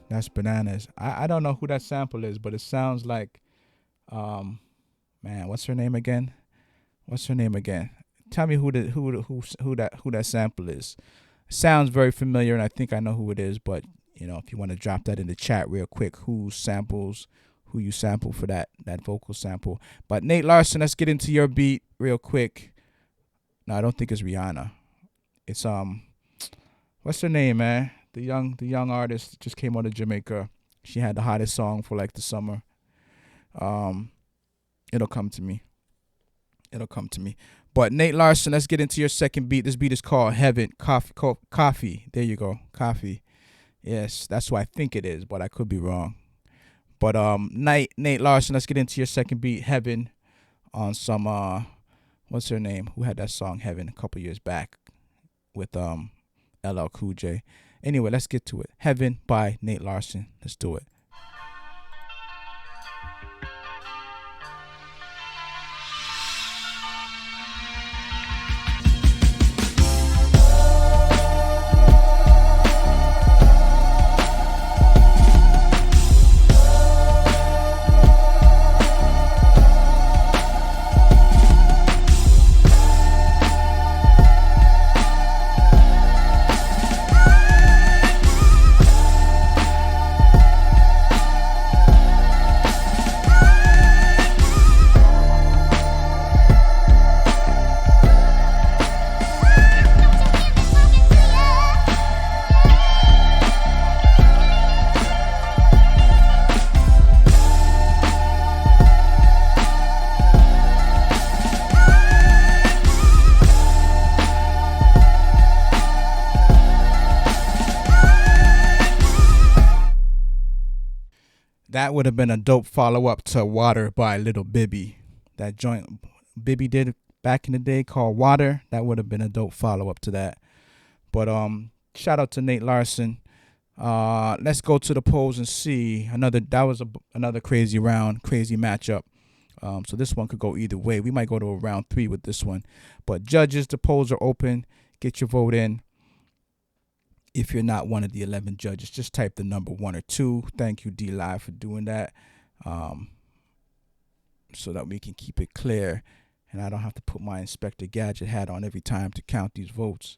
[SPEAKER 1] That's bananas. I don't know who that sample is, but it sounds like, man, what's her name again? Tell me who that sample is. Sounds very familiar, and I think I know who it is. But if you want to drop that in the chat real quick, who you sample for that vocal sample. But Nate Larson, let's get into your beat real quick. No, I don't think it's Rihanna. It's what's her name, man? The young artist just came out of Jamaica. She had the hottest song for like the summer. It'll come to me. But Nate Larson, let's get into your second beat. This beat is called Heaven. Coffee. There you go. Coffee. Yes, that's what I think it is, but I could be wrong. But Nate Larson, let's get into your second beat, Heaven, on some what's her name? Who had that song Heaven a couple years back with LL Cool J. Anyway, let's get to it. Heaven by Nate Larson. Let's do it. That would have been a dope follow-up to Water by Little Bibby. That joint Bibby did back in the day called Water. That would have been a dope follow-up to that. But shout out to Nate Larson. Let's go to the polls and see. That was another crazy round, crazy matchup. So this one could go either way. We might go to a round 3 with this one. But judges, the polls are open. Get your vote in. If you're not one of the 11 judges, just type the number 1 or 2. Thank you, D Live, for doing that, so that we can keep it clear, and I don't have to put my Inspector Gadget hat on every time to count these votes.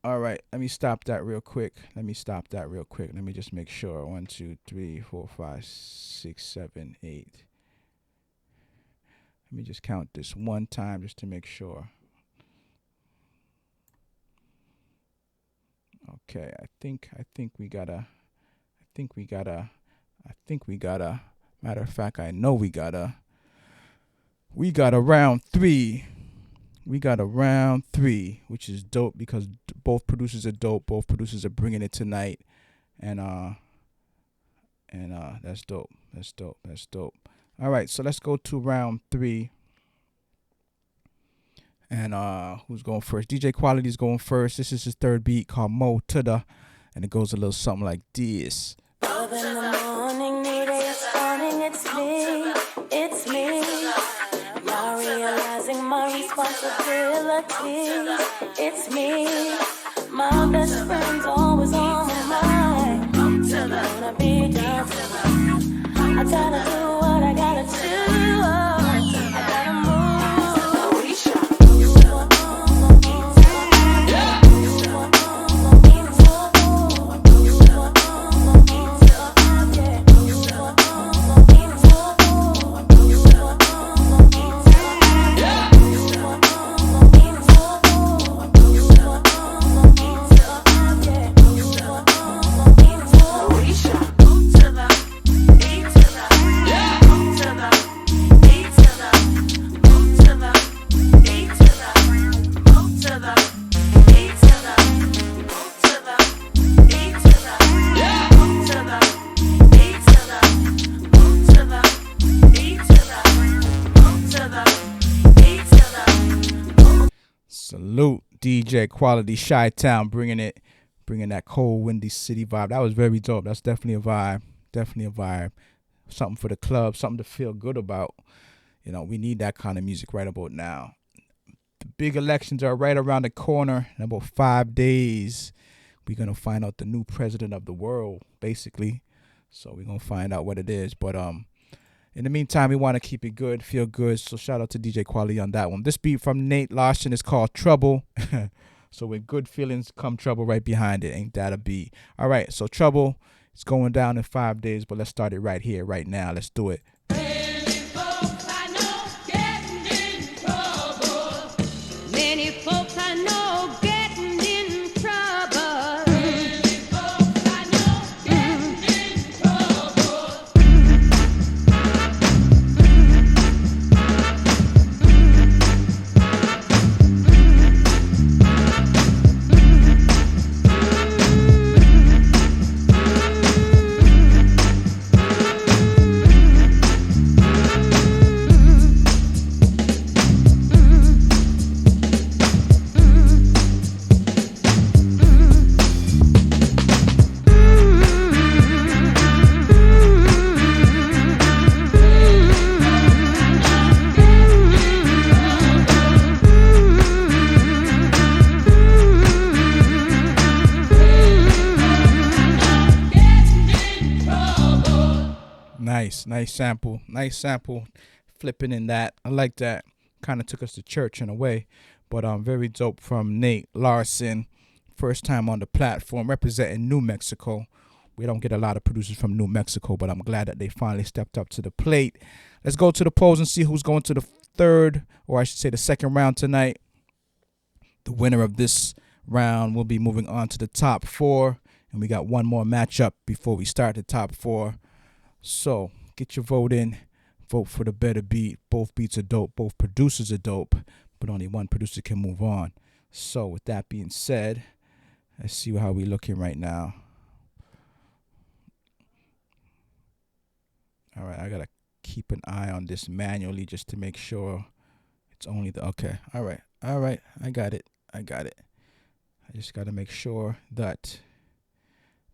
[SPEAKER 1] All right, let me stop that real quick. Let me just make sure. 1, 2, 3, 4, 5, 6, 7, 8. Let me just count this one time just to make sure. Okay, I think we gotta. Matter of fact, I know we got a round 3. We got a round 3, which is dope because both producers are dope. Both producers are bringing it tonight, and that's dope. That's dope. All right, so let's go to round 3. And who's going first? DJ Quality's going first. This is his third beat called Mo Tada, and it goes a little something like this.
[SPEAKER 9] Up in the morning, new day is dawning. It's me. Now realizing my responsibility. It's me. My best friend's always on my mind. Wanna be down to I gotta do what I gotta do. I gotta move.
[SPEAKER 1] Salute DJ Quality, Chi-Town, bringing that cold, windy city vibe. That was very dope. That's definitely a vibe. Something for the club, something to feel good about. We need that kind of music right about now. The big elections are right around the corner. In about 5 days, we're going to find out the new president of the world, basically. So we're going to find out what it is. But in the meantime, we want to keep it good, feel good. So shout out to DJ Quality on that one. This beat from Nate Larson is called Trouble. So with good feelings come trouble right behind it. Ain't that a beat? All right, so Trouble is going down in 5 days, but let's start it right here, right now. Let's do it.
[SPEAKER 9] Many folks I know getting in trouble.
[SPEAKER 1] Nice sample, flipping in that. I like that. Kind of took us to church in a way, but very dope from Nate Larson. First time on the platform, representing New Mexico. We don't get a lot of producers from New Mexico, but I'm glad that they finally stepped up to the plate. Let's go to the polls and see who's going to the third, or I should say the second round tonight. The winner of this round will be moving on to the top 4, and we got one more matchup before we start the top 4. So get your vote in. Vote for the better beat. Both beats are dope. Both producers are dope. But only one producer can move on. So with that being said, let's see how we looking right now. All right, I got to keep an eye on this manually just to make sure it's only the... Okay, all right. I got it. I just got to make sure that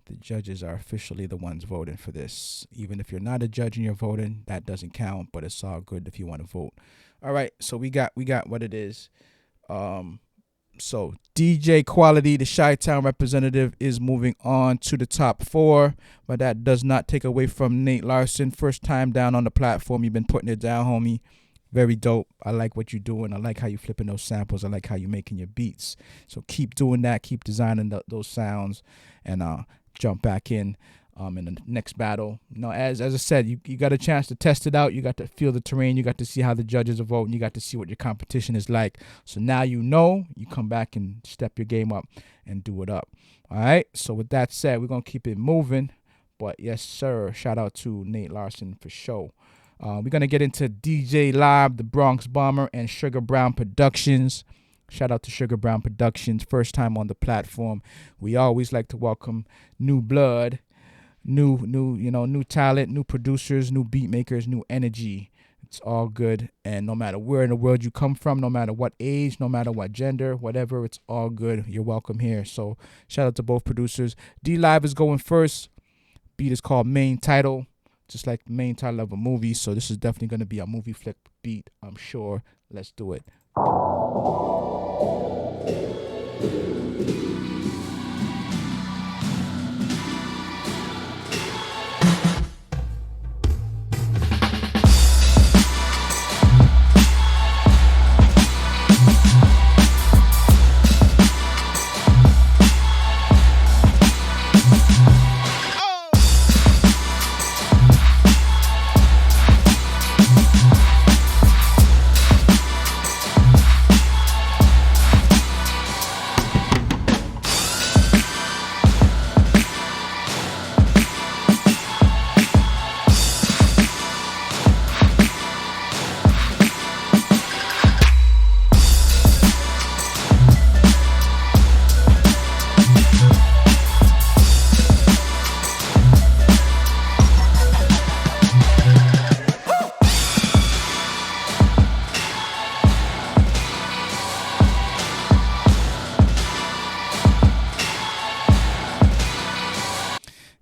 [SPEAKER 1] the judges are officially the ones voting for this. Even if you're not a judge and you're voting, that doesn't count, but it's all good if you want to vote. All right, so we got what it is. So DJ Quality, the Chi-Town representative, is moving on to the top 4, but that does not take away from Nate Larson. First time down on the platform. You've been putting it down, homie. Very dope. I like what you're doing. I like how you're flipping those samples. I like how you're making your beats. So keep doing that. Keep designing those sounds, and jump back in the next battle. As I said, you got a chance to test it out. You got to feel the terrain. You got to see how the judges are voting. You got to see what your competition is like. So now you come back and step your game up and do it up. All right. So with that said, we're going to keep it moving. But yes, sir. Shout out to Nate Larson for sure. We're going to get into DJ Live, the Bronx Bomber, and Sugar Brown Productions. Shout out to Sugar Brown Productions. First time on the platform. We always like to welcome new blood, new talent, new producers, new beat makers, new energy. It's all good. And no matter where in the world you come from, no matter what age, no matter what gender, whatever, it's all good. You're welcome here. So shout out to both producers. D Live is going first. Beat is called Main Title, just like the main title of a movie. So this is definitely going to be a movie flick beat, I'm sure. Let's do it.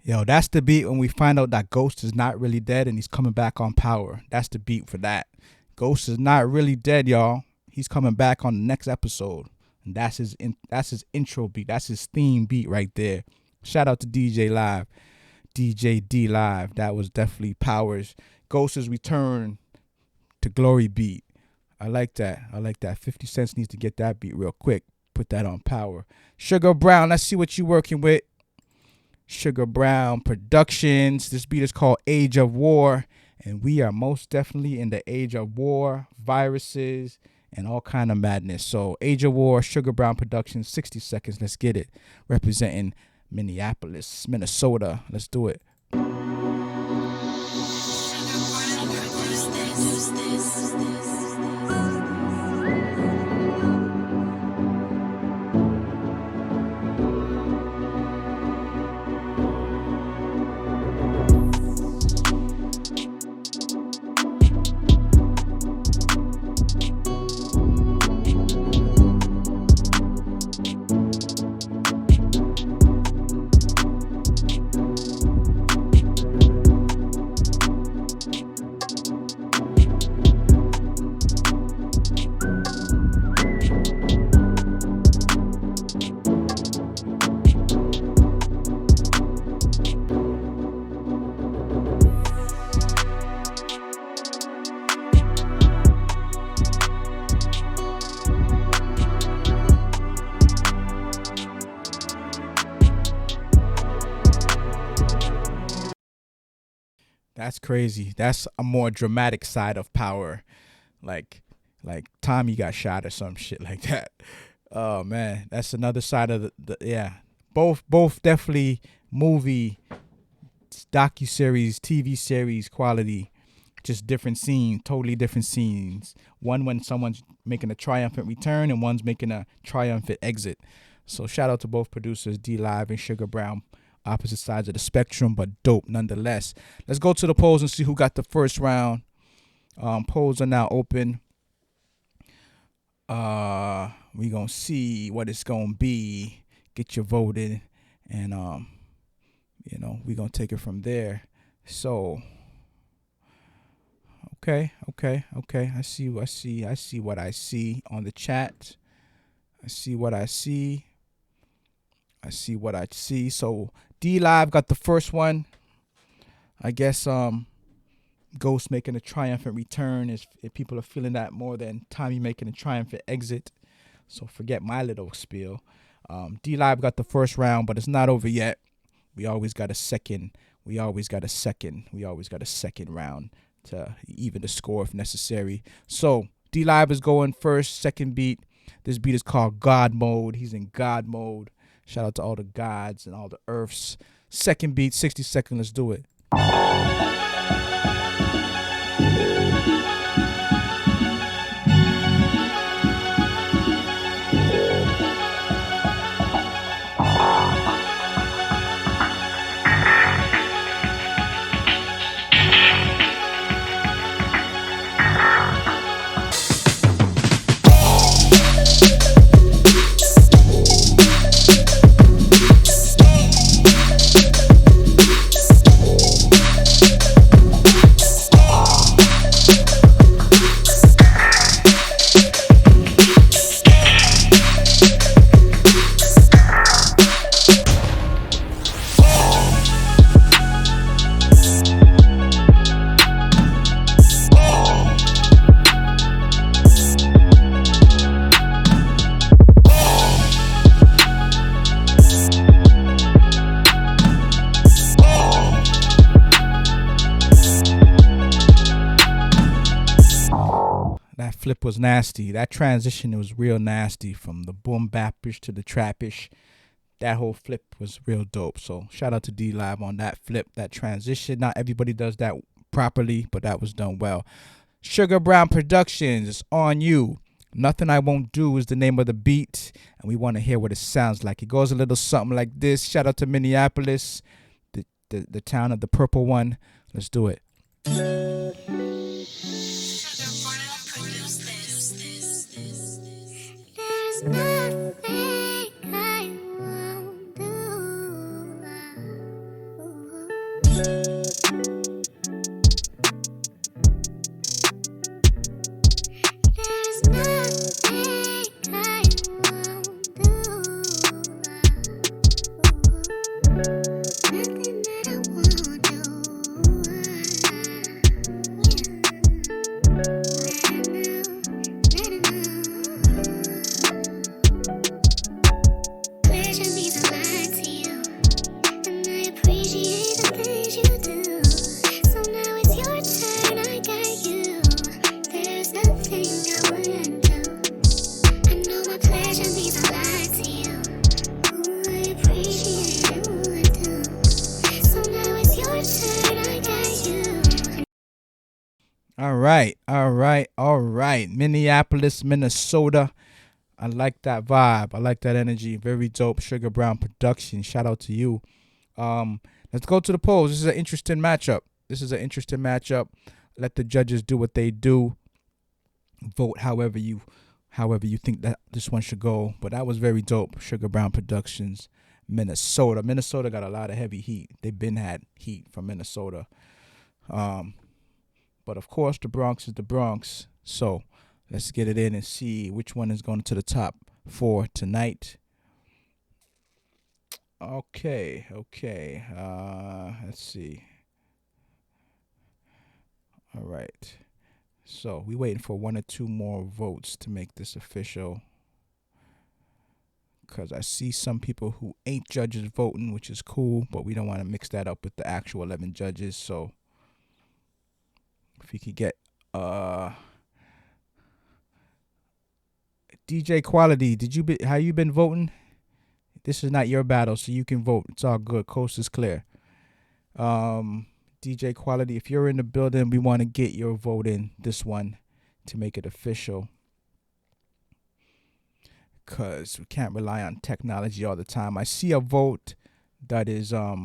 [SPEAKER 1] Yo, that's the beat when we find out that Ghost is not really dead and he's coming back on Power. That's the beat for that. Ghost is not really dead, y'all. He's coming back on the next episode. And that's his intro beat. That's his theme beat right there. Shout out to DJ Live. DJ D Live. That was definitely Power's Ghost's return to glory beat. I like that. 50 Cent needs to get that beat real quick. Put that on Power. Sugar Brown, let's see what you're working with. Sugar Brown Productions. This beat is called Age of War, and we are most definitely in the age of war, viruses, and all kind of madness. So Age of War, Sugar Brown Productions, 60 seconds. Let's get it. Representing Minneapolis, Minnesota. Let's do it. That's crazy. That's a more dramatic side of Power. Like Tommy got shot or some shit like that. Oh man, that's another side of the yeah. Both definitely movie, docuseries, TV series quality. Just different scene, totally different scenes. One when someone's making a triumphant return and one's making a triumphant exit. So shout out to both producers, D Live and Sugar Brown. Opposite sides of the spectrum, but dope nonetheless. Let's go to the polls and see who got the first round. Polls are now open. We gonna see what it's gonna be. Get your vote in, and we gonna take it from there. So, okay. I see what I see on the chat. I see what I see. I see what I see. So D Live got the first one. I guess Ghost making a triumphant return is if people are feeling that more than Tommy making a triumphant exit. So forget my little spiel. D Live got the first round, but it's not over yet. We always got a second. We always got a second round to even the score if necessary. So D Live is going first, second beat. This beat is called God Mode. He's in God Mode. Shout out to all the gods and all the earths. Second beat, 60 seconds. Let's do it. That flip was nasty. That transition was real nasty from the boom bapish to the trapish. That whole flip was real dope. So shout out to D Live on that flip, that transition. Not everybody does that properly, but that was done well. Sugar Brown Productions, it's on you. Nothing I Won't Do is the name of the beat, and we want to hear what it sounds like. It goes a little something like this. Shout out to Minneapolis, the town of the purple one. Let's do it.
[SPEAKER 9] There's nothing I won't do. There's nothing I won't do. Nothing that I won't Pleasure means a lot to you, and I appreciate the things you do. So now it's your turn, I got you. There's nothing I wouldn't do. I know my pleasure means a lot to you. Ooh, I appreciate it, ooh, I do. So now it's your turn, I got you.
[SPEAKER 1] All right. Minneapolis, Minnesota. I like that vibe. I like that energy. Very dope. Sugar Brown Production. Shout out to you. Let's go to the polls. This is an interesting matchup. Let the judges do what they do. Vote however you think that this one should go. But that was very dope. Sugar Brown Productions, Minnesota. Minnesota got a lot of heavy heat. They've been had heat from Minnesota. But of course, the Bronx is the Bronx. So let's get it in and see which one is going to the top 4 tonight. Okay. Let's see. All right. So we waiting for 1 or 2 more votes to make this official. Because I see some people who ain't judges voting, which is cool, but we don't want to mix that up with the actual 11 judges. So if we could get DJ Quality, how you been voting? This is not your battle, so you can vote. It's all good. Coast is clear. DJ Quality, if you're in the building, we want to get your vote in this one to make it official. Because we can't rely on technology all the time. I see a vote that is, I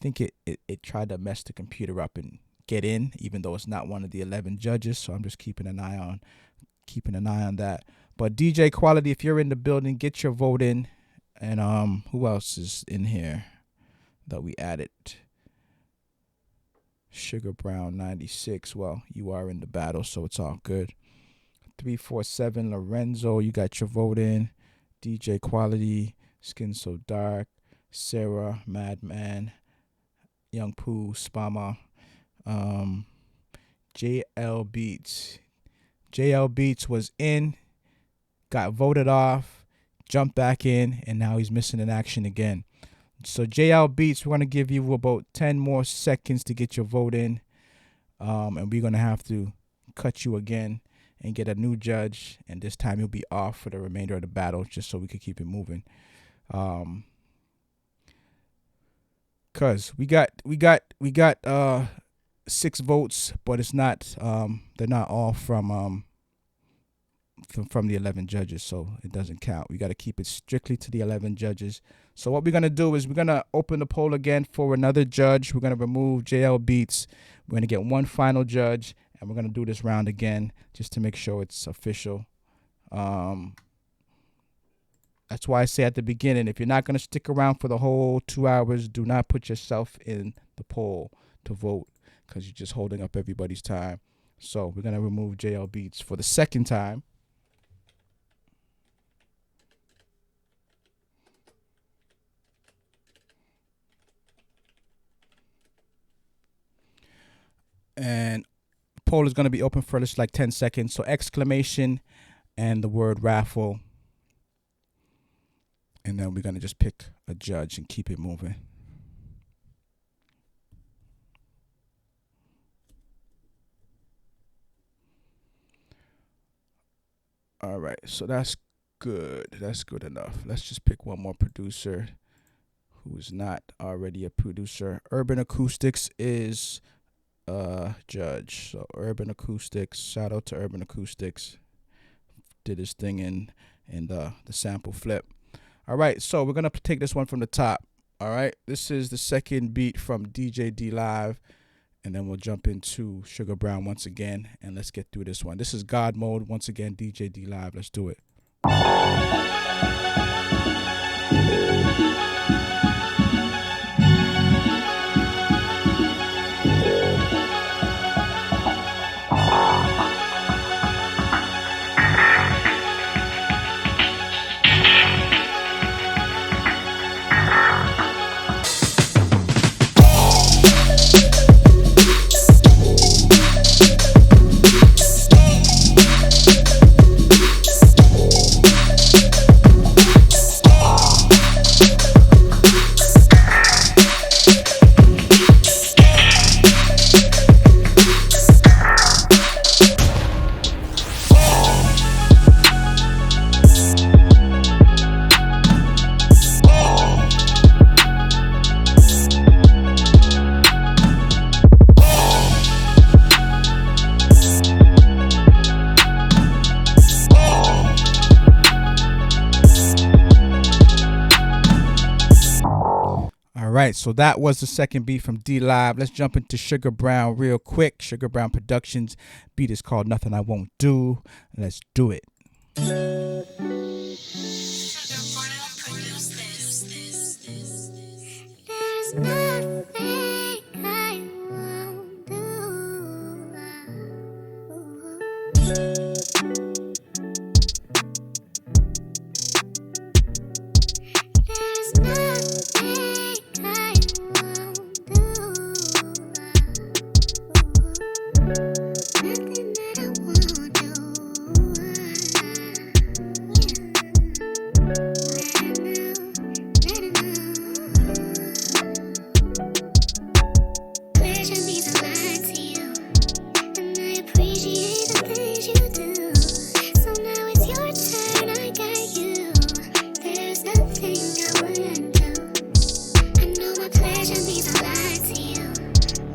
[SPEAKER 1] think it tried to mess the computer up and get in, even though it's not one of the 11 judges. So I'm just keeping an eye on that. But DJ Quality, if you're in the building, get your vote in. And who else is in here that we added? Sugar Brown 96. Well, you are in the battle, so it's all good. 347 Lorenzo, you got your vote in. DJ Quality, Skin So Dark, Sarah, Madman, Young Pooh, Spama, JL Beats. JL Beats was in, got voted off, jumped back in, and now he's missing in action again. So JL Beats, we're going to give you about 10 more seconds to get your vote in, and we're going to have to cut you again and get a new judge, and this time you'll be off for the remainder of the battle, just so we could keep it moving. Cause we got 6 votes, but it's not they're not all from the 11 judges, so it doesn't count. We got to keep it strictly to the 11 judges. So what we're going to do is we're going to open the poll again for another judge. We're going to remove JL Beats. We're going to get one final judge, and we're going to do this round again just to make sure it's official. That's why I say at the beginning, if you're not going to stick around for the whole 2 hours, do not put yourself in the poll to vote, because you're just holding up everybody's time. So we're going to remove JL Beats for the second time. And poll is going to be open for just like 10 seconds. So exclamation and the word raffle. And then we're going to just pick a judge and keep it moving. All right, so that's good. That's good enough. Let's just pick one more producer who's not already a producer. Urban Acoustics is judge. So Urban Acoustics, shout out to Urban Acoustics, did his thing in the sample flip. All right, so we're gonna take this one from the top. All right, this is the second beat from DJ D Live, and then we'll jump into Sugar Brown once again, and let's get through this one. This is God Mode once again, DJ D Live. Let's do it. Right, so that was the second beat from D Live. Let's jump into Sugar Brown real quick. Sugar Brown Productions. Beat is called Nothing I Won't Do. Let's do it.
[SPEAKER 9] There's nothing I won't do. There's nothing I won't do. Nothing that I won't do. Pleasure means a lot to you, and I appreciate the things you do. So now it's your turn, I got you. There's nothing I wouldn't do. I know my pleasure means a lot to you.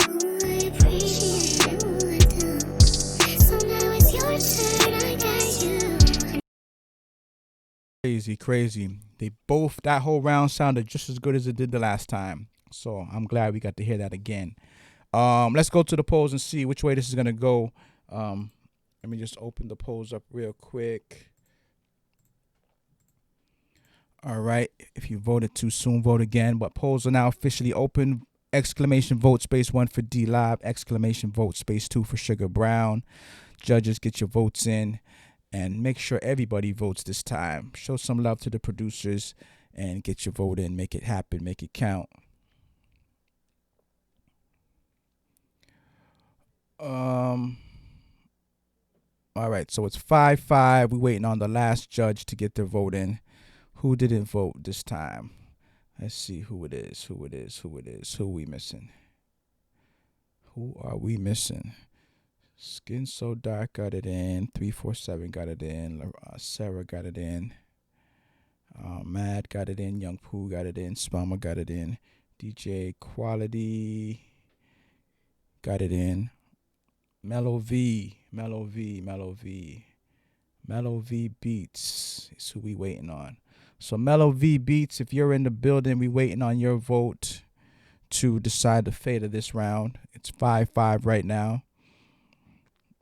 [SPEAKER 9] Ooh, I appreciate it, ooh, I do. So now it's your turn, I got you.
[SPEAKER 1] Crazy. They both, that whole round sounded just as good as it did the last time. So I'm glad we got to hear that again. Let's go to the polls and see which way this is going to go. Let me just open the polls up real quick. All right. If you voted too soon, vote again. But polls are now officially open. Exclamation vote space 1 for D Live. Exclamation vote space 2 for Sugar Brown. Judges, get your votes in. And make sure everybody votes this time. Show some love to the producers and get your vote in. Make it happen. Make it count. All right, so it's 5-5. We're waiting on the last judge to get their vote in. Who didn't vote this time? Let's see who it is. Who are we missing? Who are we missing? Skin So Dark got it in. 347 got it in. Sarah got it in. Mad got it in. Young Pooh got it in. Spama got it in. DJ Quality got it in. Mellow V Beats is who we waiting on. So Mellow V Beats, if you're in the building, we waiting on your vote to decide the fate of this round. It's 5-5 right now.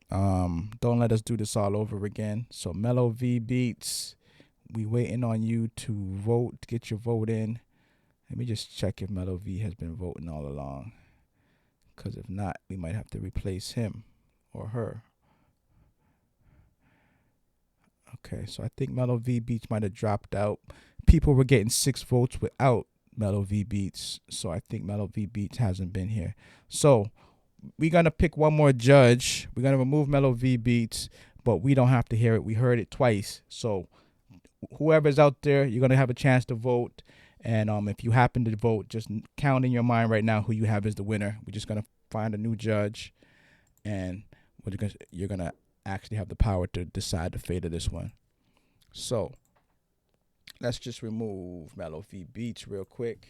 [SPEAKER 1] Don't let us do this all over again. So Mellow V Beats, we waiting on you to vote, to get your vote in. Let me just check if Mellow V has been voting all along. Because if not, we might have to replace him or her. Okay, so I think Mellow V Beats might have dropped out. People were getting 6 votes without Mellow V Beats. So I think Mellow V Beats hasn't been here. So we're going to pick one more judge. We're going to remove Mellow V Beats, but we don't have to hear it. We heard it twice. So whoever's out there, you're going to have a chance to vote. And if you happen to vote, just count in your mind right now who you have as the winner. We're just going to find a new judge, and you're going to actually have the power to decide the fate of this one. So let's just remove Mellow V Beats real quick.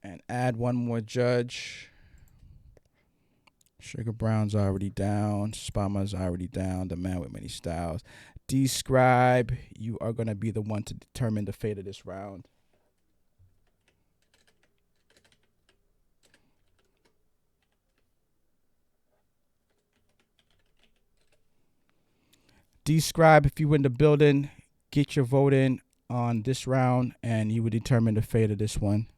[SPEAKER 1] And add one more judge. Sugar Brown's already down. Spama's already down. The Man with Many Styles. Describe, you are going to be the one to determine the fate of this round. Describe, if you were in the building, get your vote in on this round, and you would determine the fate of this one.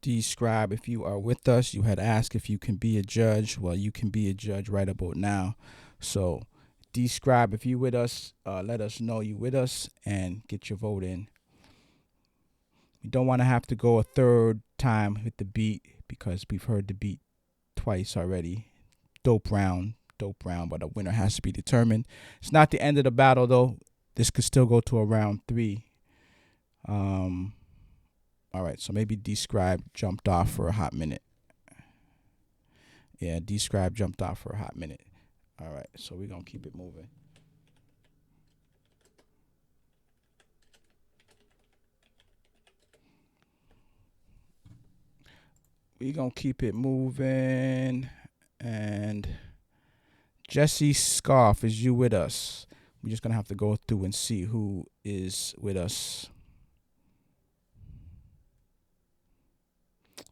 [SPEAKER 1] Describe, if you are with us, you had asked if you can be a judge. Well, you can be a judge right about now. So Describe, if you with us, let us know you with us and get your vote in. You don't want to have to go a third time with the beat because we've heard the beat twice already. Dope round, but a winner has to be determined. It's not the end of the battle though. This could still go to a round 3. All right, so maybe Describe jumped off for a hot minute. Yeah, Describe jumped off for a hot minute. All right, so we're going to keep it moving. We're going to keep it moving. And Jesse Scarf, is you with us? We're just going to have to go through and see who is with us.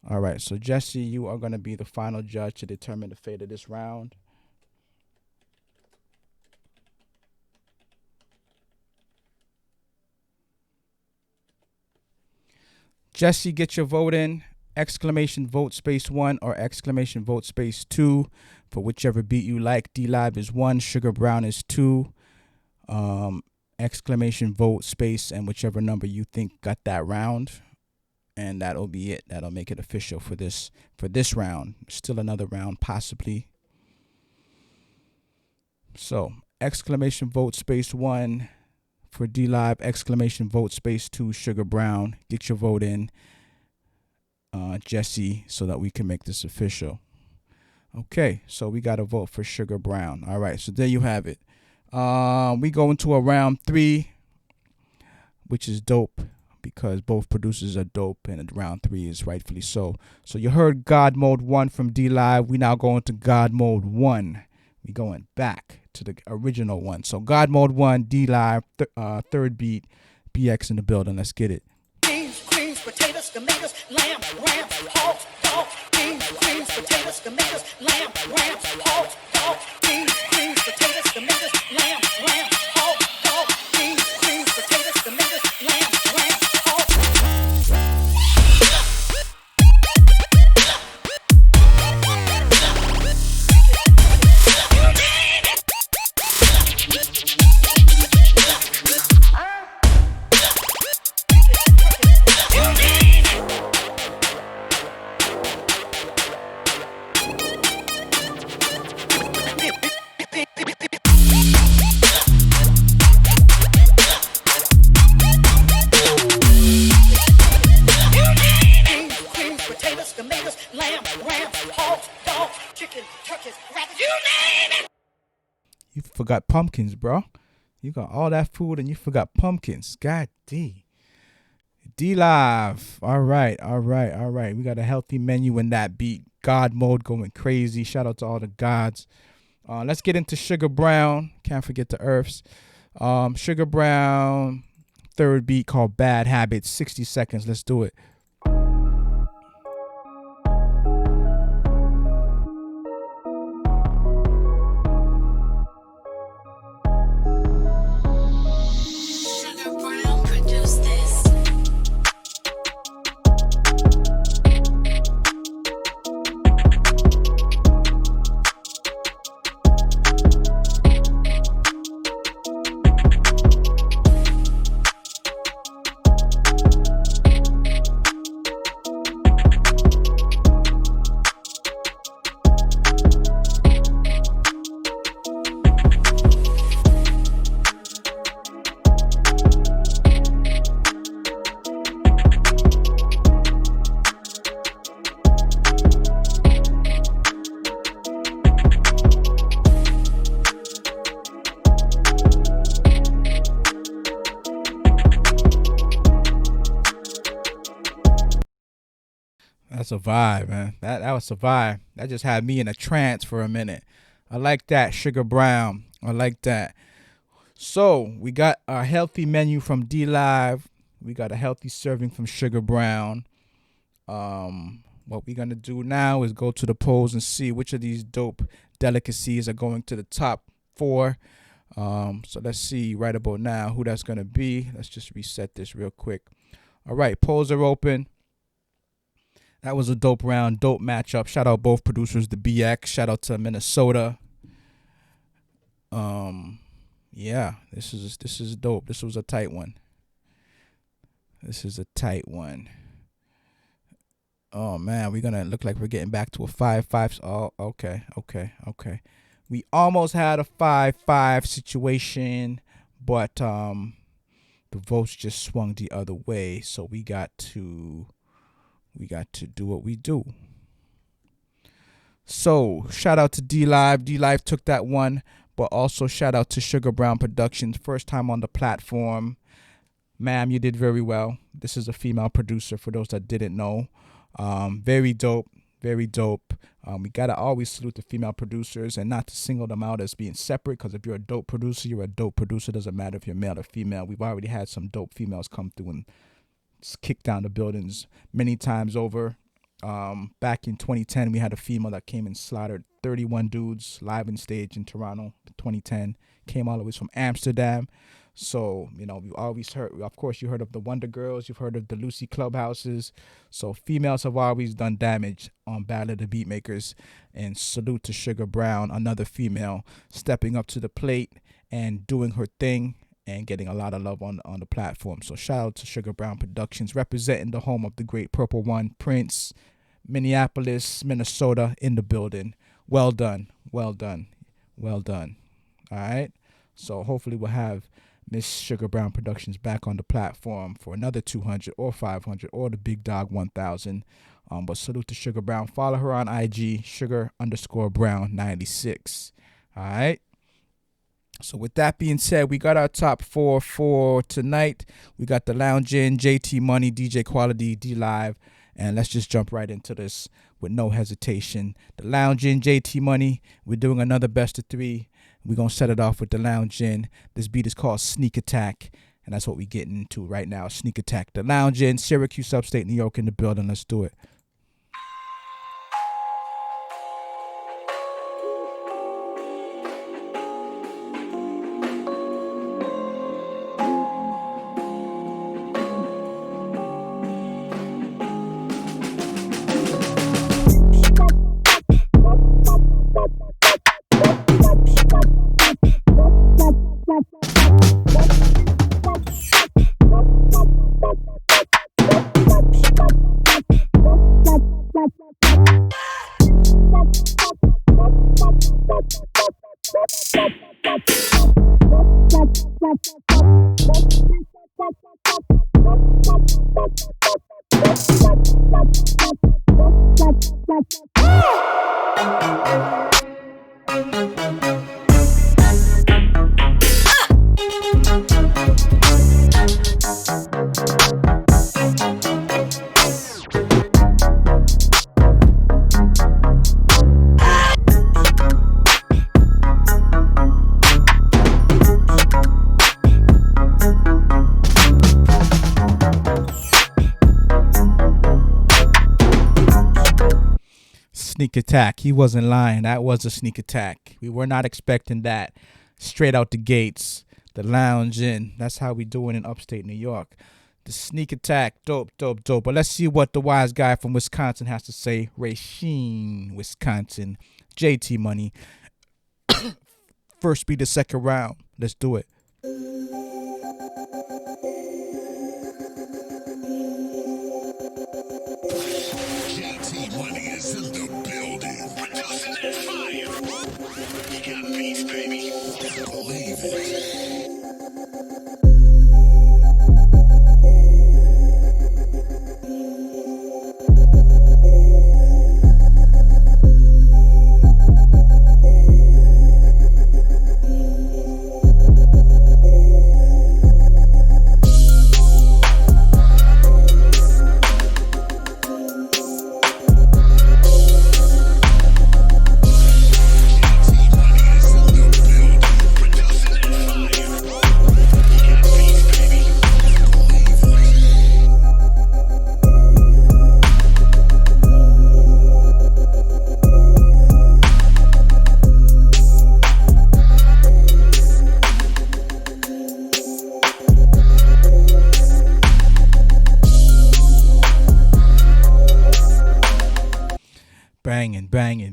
[SPEAKER 1] All right, so Jesse, you are going to be the final judge to determine the fate of this round. Jesse, get your vote in. Exclamation vote space 1 or exclamation vote space 2 for whichever beat you like. D-Live is 1, Sugar Brown is 2. Exclamation vote space and whichever number you think got that round. And that'll be it. That'll make it official for this round. Still another round, possibly. So, exclamation vote space 1 for D-Live. Exclamation vote space 2, Sugar Brown. Get your vote in, Jesse, so that we can make this official. Okay, so we got to vote for Sugar Brown. All right, so there you have it. We go into a round 3, which is dope, because both producers are dope, and round 3 is rightfully so. So you heard God Mode 1 from D-Live. We now going to God Mode 1. We going back to the original one. So God Mode 1, D-Live, third beat, BX in the building. Let's get it.
[SPEAKER 8] Beans, greens, potatoes, tomatoes, lamb, ram, hog, dog. Beans, greens, potatoes, tomatoes, lamb, ram, hog, dog. Beans, greens, potatoes, tomatoes, lamb, ram, hog, dog. Beans, greens, potatoes, tomatoes, lamb, ram,
[SPEAKER 1] forgot pumpkins, bro. You got all that food and you forgot pumpkins. God D. D Live. All right. We got a healthy menu in that beat. God mode going crazy. Shout out to all the gods. Let's get into Sugar Brown. Can't forget the Earths. Sugar Brown, third beat called Bad Habits. 60 seconds. Let's do it. That's a vibe, man. That was a vibe. That just had me in a trance for a minute. I like that, Sugar Brown. I like that. So we got our healthy menu from D Live. We got a healthy serving from Sugar Brown. What we're gonna do now is go to the polls and see which of these dope delicacies are going to the top 4. So let's see right about now who that's gonna be. Let's just reset this real quick. All right, polls are open. That was a dope round, dope matchup. Shout out both producers, the BX. Shout out to Minnesota. Yeah, this is dope. This was a tight one. Oh man, we're gonna look like we're getting back to a 5-5. Oh, okay. We almost had a 5-5 situation, but the votes just swung the other way. So we got to do what we do. So shout out to D Live. D Live took that one, but also shout out to Sugar Brown Productions. First time on the platform. Ma'am, you did very well. This is a female producer for those that didn't know. Very dope. We gotta always salute the female producers and not to single them out as being separate, because if you're a dope producer, you're a dope producer. Doesn't matter if you're male or female. We've already had some dope females come through and kick down the buildings many times over. Back in 2010, we had a female that came and slaughtered 31 dudes live in stage in Toronto. 2010, came all the way from Amsterdam. So, we've always heard, of course, you heard of the Wonder Girls, you've heard of the Lucy Clubhouses. So females have always done damage on Battle of the Beatmakers. And salute to Sugar Brown, another female stepping up to the plate and doing her thing and getting a lot of love on the platform. So shout out to Sugar Brown Productions, representing the home of the great Purple One, Prince, Minneapolis, Minnesota, in the building. Well done. All right. So hopefully we'll have Miss Sugar Brown Productions back on the platform for another 200 or 500 or the Big Dog 1000. But salute to Sugar Brown. Follow her on IG, Sugar_Brown96. All right. So with that being said, we got our top 4 for tonight. We got the Lounge In, JT Money, DJ Quality, D Live. And let's just jump right into this with no hesitation. The Lounge In, JT Money. We're doing another best of 3. We're going to set it off with the Lounge In. This beat is called Sneak Attack. And that's what we're getting into right now, Sneak Attack. The Lounge In, Syracuse, upstate New York in the building. Let's do it. sneak attack. He wasn't lying. That was a sneak attack. We were not expecting that. Straight out the gates. The lounge in. That's how we doing in upstate New York. The sneak attack. Dope, dope, dope. But let's see what the wise guy from Wisconsin has to say. Racine, Wisconsin. JT Money. First beat the second round. Let's do it.
[SPEAKER 3] JT Money is in the building. Producing that fire. You got beats, baby. Believe it.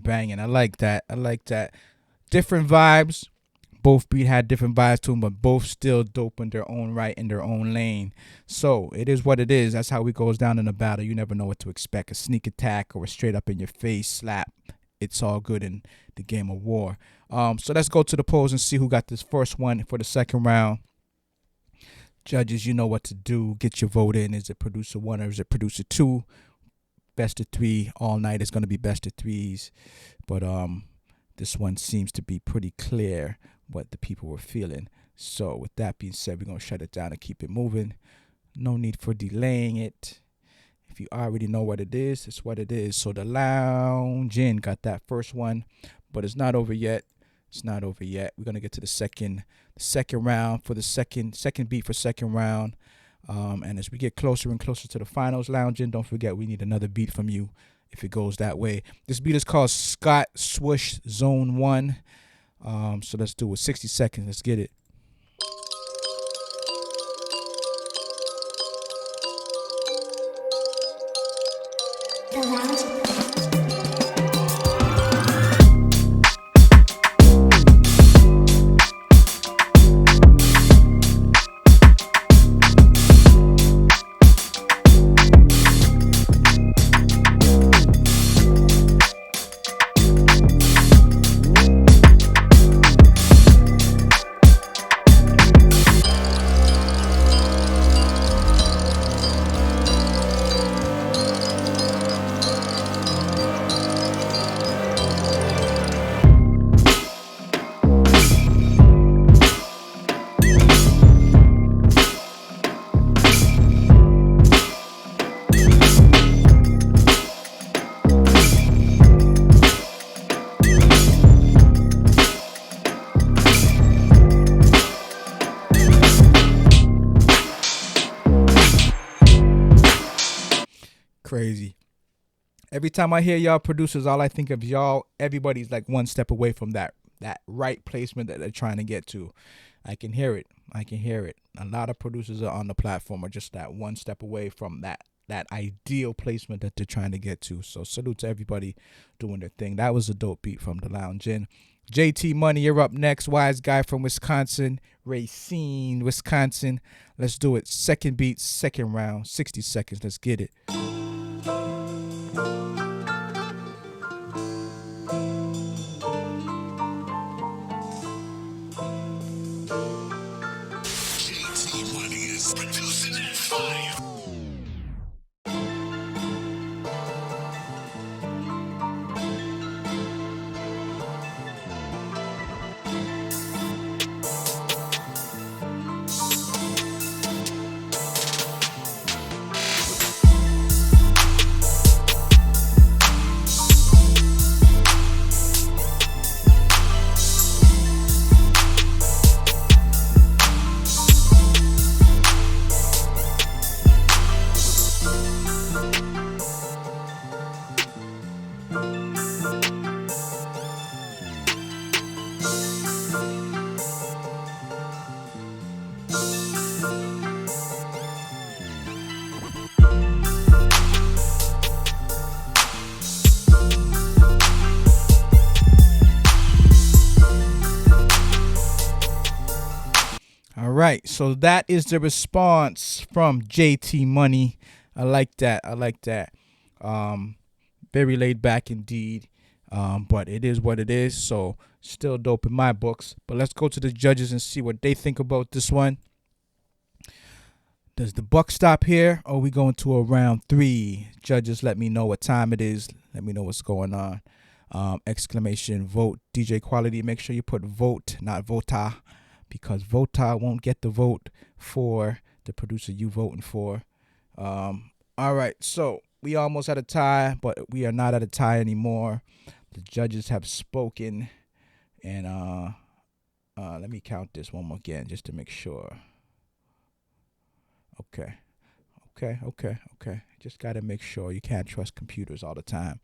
[SPEAKER 3] Banging. I like that. Different vibes. Both beat had different vibes to them, but both still dope in their own right, in their own lane. So it is what it is. That's how it goes down in a battle. You never know what to expect. A sneak attack or a straight up in your face slap. It's all good in the game of war. So let's go to the polls and see who got this first one for the second round. Judges, you know what to do. Get your vote in. Is it producer 1 or is it producer 2? Best of 3 all night. It's going to be best of 3s. But this one seems to be pretty clear what the people were feeling. So with that being said, we're going to shut it down and keep it moving. No need for delaying it. If you already know what it is, it's what it is. So the lounge in got that first one, but it's not over yet. We're going to get to the second round for the second beat for second round. And as we get closer and closer to the finals, lounging, don't forget we need another beat from you if it goes that way. This beat is called Scott Swoosh Zone 1. So let's do it. 60 seconds. Let's get it. Crazy. Every time I hear y'all producers, all I think of y'all, everybody's like one step away from that right placement that they're trying to get to. I can hear it. A lot of producers are on the platform are just that one step away from that ideal placement that they're trying to get to. So salute to everybody doing their thing. That was a dope beat from the lounge in. JT Money, you're up next. Wise guy from Wisconsin, Racine, Wisconsin. Let's do it. Second beat, second round, 60 seconds. Let's get it. JT Money is producing that fire. right. So that is the response from JT Money. I like that. I like that. Very laid back indeed. But it is what it is. So still dope in my books. But let's go to the judges and see what they think about this one. Does the buck stop here, or are we going to a round 3? Judges, let me know what time it is. Let me know what's going on. Exclamation vote DJ Quality. Make sure you put vote, not vota, because vota won't get the vote for the producer you voting for. All right, so we almost at a tie, but we are not at a tie anymore. The judges have spoken, and let me count this one more again just to make sure. Okay. Just got to make sure. You can't trust computers all the time.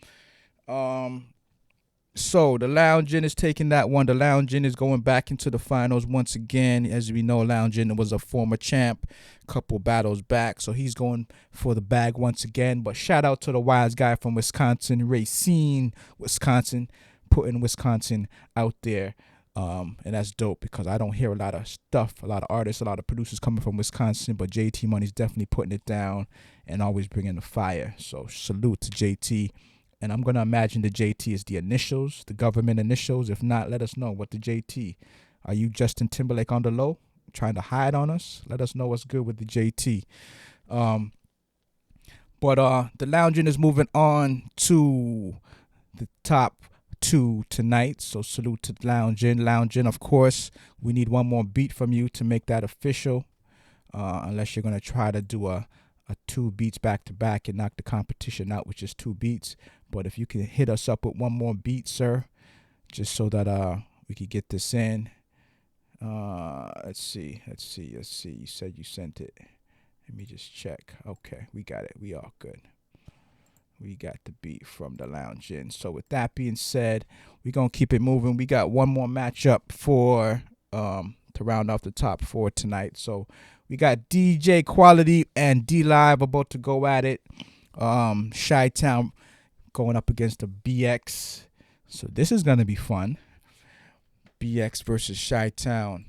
[SPEAKER 3] So the Loungin is taking that one. The Loungin is going back into the finals once again. As we know, Loungin was a former champ, couple battles back. So he's going for the bag once again. But shout out to the wise guy from Wisconsin, Racine, Wisconsin, putting Wisconsin out there. And that's dope because I don't hear a lot of stuff, a lot of artists, a lot of producers coming from Wisconsin, but JT Money's definitely putting it down and always bringing the fire. So salute to JT. And I'm going to imagine the JT is the initials, the government initials. If not, let us know what the JT. Are you Justin Timberlake on the low, trying to hide on us? Let us know what's good with the JT. But the Loungin is moving on to the top 2 tonight. So salute to Loungin. Loungin, of course, we need one more beat from you to make that official. Unless you're going to try to do a 2 beats back to back and knock the competition out with just 2 beats. But if you can hit us up with one more beat, sir, just so that we could get this in. Let's see. You said you sent it. Let me just check. Okay, we got it. We all good. We got the beat from the Loungin. So with that being said, we're going to keep it moving. We got one more matchup for to round off the top 4 tonight. So we got DJ Quality and D Live about to go at it. Chi-Town going up against the BX. So this is going to be fun. BX versus Chi-Town.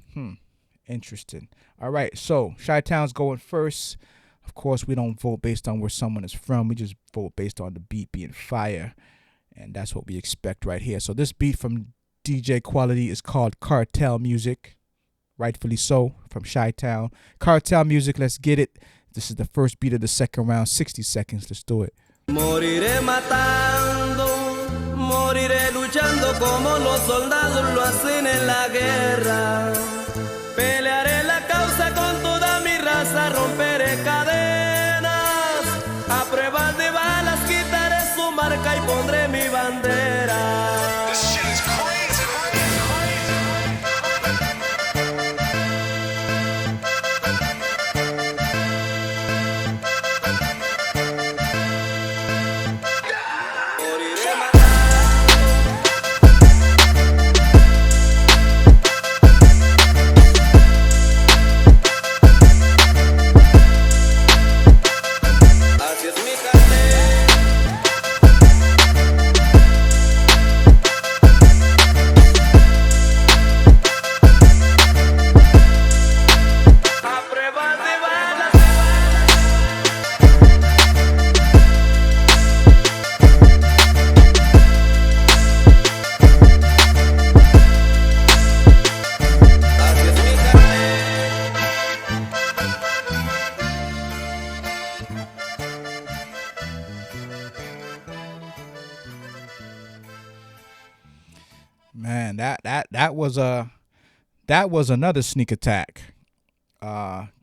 [SPEAKER 3] Interesting. All right, so Chi-Town's going first. Of course, we don't vote based on where someone is from. We just vote based on the beat being fire. And that's what we expect right here. So this beat from DJ Quality is called Cartel Music. Rightfully so, from Chi-Town. Cartel Music, let's get it. This is the first beat of the second round. 60 seconds, let's do it.
[SPEAKER 10] Moriré matando, moriré luchando como los soldados lo hacen en la guerra. Pelearé la causa con toda mi raza, romperé cadenas. A prueba de balas quitaré su marca y pondré mi bandera. This shit is crazy.
[SPEAKER 3] Man, that was another sneak attack.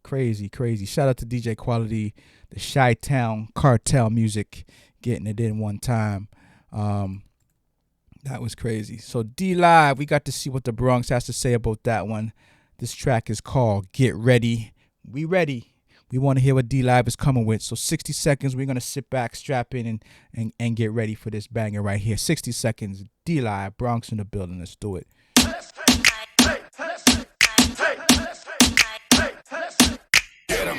[SPEAKER 3] Crazy. Shout out to DJ Quality, the Chi-Town Cartel Music, getting it in one time. That was crazy. So D Live, we got to see what the Bronx has to say about that one. This track is called Get Ready. We ready. We want to hear what D Live is coming with. So 60 seconds, we're going to sit back, strap in, and get ready for this banger right here. 60 seconds, D Live, Bronx in the building. Let's do it.
[SPEAKER 10] Get 'em.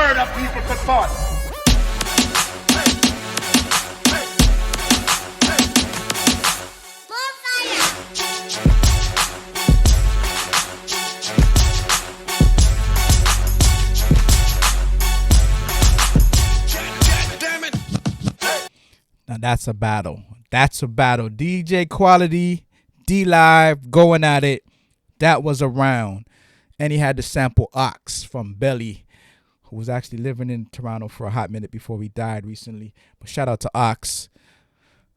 [SPEAKER 11] murder people for fun.
[SPEAKER 3] Now that's a battle. That's a battle. DJ Quality, D Live going at it. That was a round. And he had to sample Ox from Belly, who was actually living in Toronto for a hot minute before he died recently. But shout out to Ox.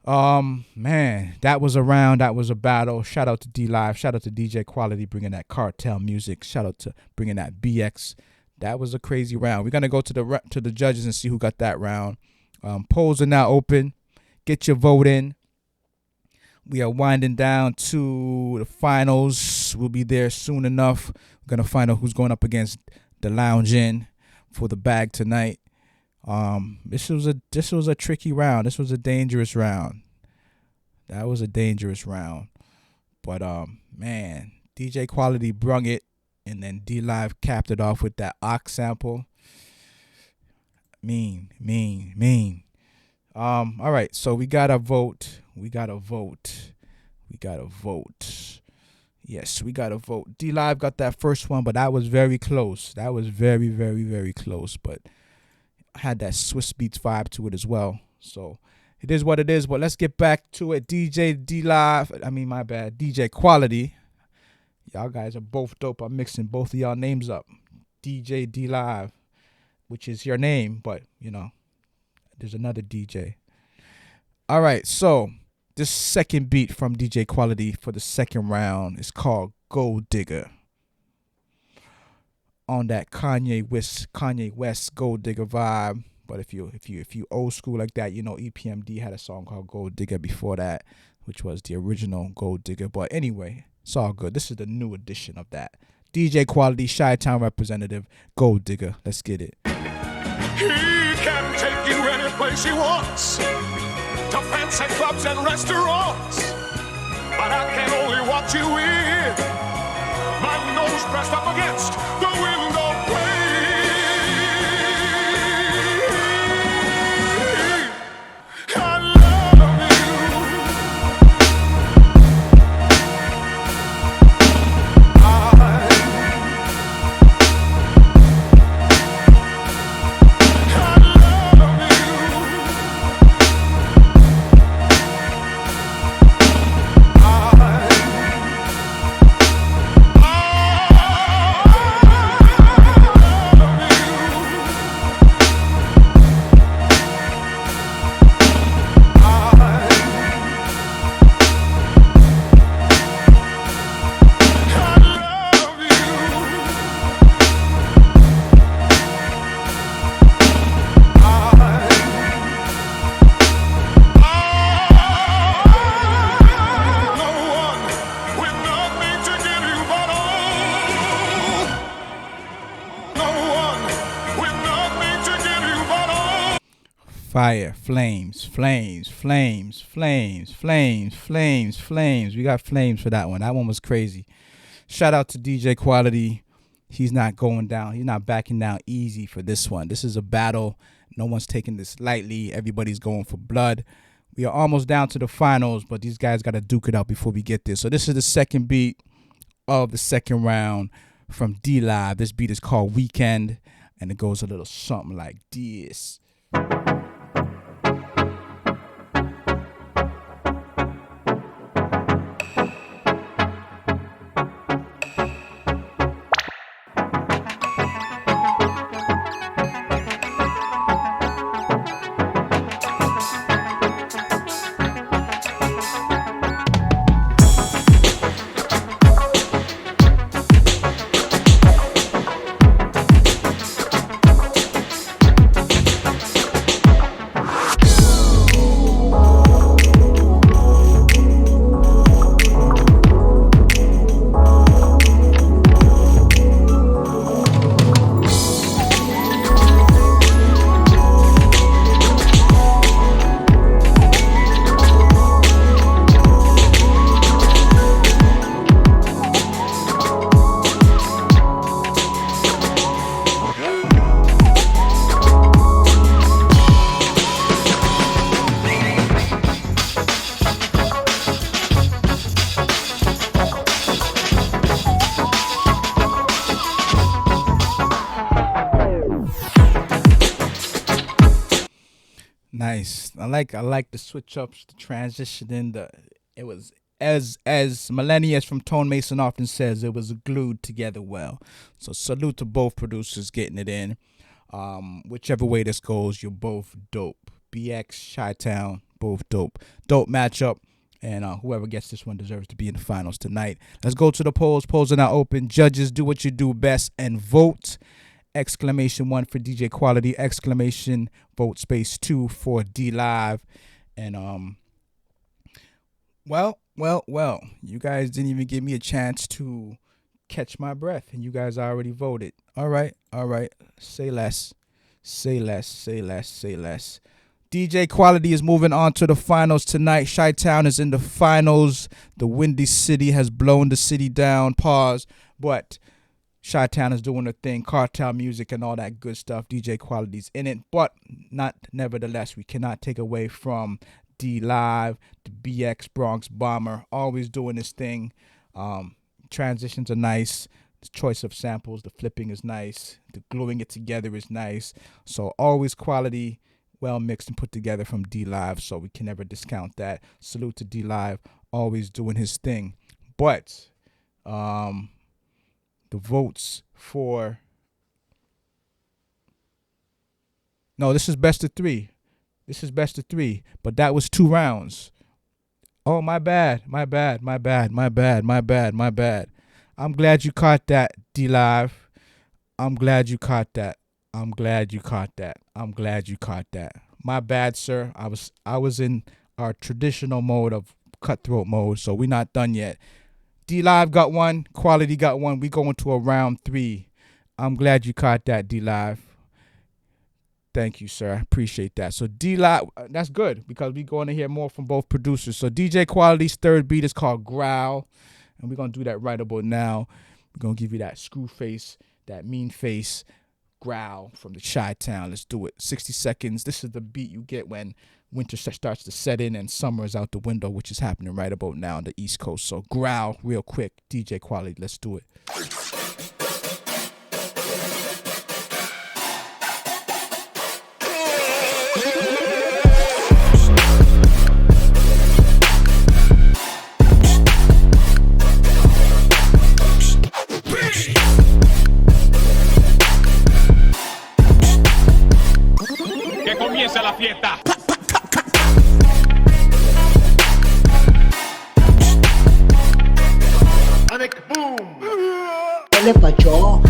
[SPEAKER 3] Man, that was a round. That was a battle. Shout out to D Live. Shout out to DJ Quality bringing that cartel music. Shout out to bringing that BX. That was a crazy round. We're gonna go to the judges and see who got that round. Polls are now open. Get your vote in. We are winding down to the finals. We'll be there soon enough. We're gonna find out who's going up against the Lounge Inn for the bag tonight. This was a tricky round. This was a dangerous round. That was a dangerous round. But man, DJ Quality brung it, and then D Live capped it off with that Ox sample. Mean. All right, so we gotta vote. Yes, we gotta vote. D Live got that first one, but that was very close. That was very, very, very close. But had that Swiss Beats vibe to it as well. So it is what it is. But let's get back to it. DJ Quality. Y'all guys are both dope. I'm mixing both of y'all names up. DJ D Live, which is your name, but you know, there's another DJ. All right, so this second beat from DJ Quality for the second round is called Gold Digger. On that Kanye West Gold Digger vibe. But if you old school like that, you know EPMD had a song called Gold Digger before that, which was the original Gold Digger. But anyway, it's all good. This is the new edition of that. DJ Quality, Chi-Town representative, Gold Digger. Let's get it.
[SPEAKER 12] He can take you any place he wants, to fancy clubs and restaurants. But I can only watch you in, my nose pressed up against the window pane. I love
[SPEAKER 3] Fire, flames. We got flames for that one. That one was crazy. Shout out to DJ Quality. He's not going down. He's not backing down easy for this one. This is a battle. No one's taking this lightly. Everybody's going for blood. We are almost down to the finals, but these guys got to duke it out before we get there. So this is the second beat of the second round from D Live. This beat is called Weekend, and it goes a little something like this. nice. I like the switch ups, the transition in the. It was as Millennius from Tone Mason often says, it was glued together well. So salute to both producers getting it in. Whichever way this goes, you're both dope. BX, Chi-Town, both dope. Dope matchup. And whoever gets this one deserves to be in the finals tonight. Let's go to the polls. Polls are now open. Judges, do what you do best and vote. Exclamation 1 for DJ Quality. Exclamation vote space 2 for D Live. And well. You guys didn't even give me a chance to catch my breath, and you guys already voted. All right. Say less. DJ Quality is moving on to the finals tonight. Chi-Town is in the finals. The Windy City has blown the city down. Pause. But Chi-Town is doing the thing. Cartel music and all that good stuff. DJ Quality's in it. But nevertheless, we cannot take away from D Live, the BX Bronx Bomber. Always doing this thing. Transitions are nice. The choice of samples, the flipping is nice. The gluing it together is nice. So always quality. Well mixed and put together from D Live, so we can never discount that. Salute to D Live, always doing his thing. But the votes for this is best of three. But that was 2 rounds. Oh, my bad. I'm glad you caught that, D Live. I'm glad you caught that. My bad, sir. I was in our traditional mode of cutthroat mode, so we're not done yet. D Live got 1, Quality got 1. We going to a round 3. I'm glad you caught that, D Live. Thank you, sir. I appreciate that. So D Live, that's good because we're going to hear more from both producers. So DJ Quality's third beat is called Growl, and we're gonna do that right about now. We're gonna give you that screw face, that mean face. Growl from the Chi-Town. Let's do it. 60 seconds. This is the beat you get when winter starts to set in and summer is out the window, which is happening right about now on the East Coast. So Growl real quick. DJ Quality. Let's do it.
[SPEAKER 12] Comienza la fiesta. Panic boom.
[SPEAKER 8] ¿Qué le pasó?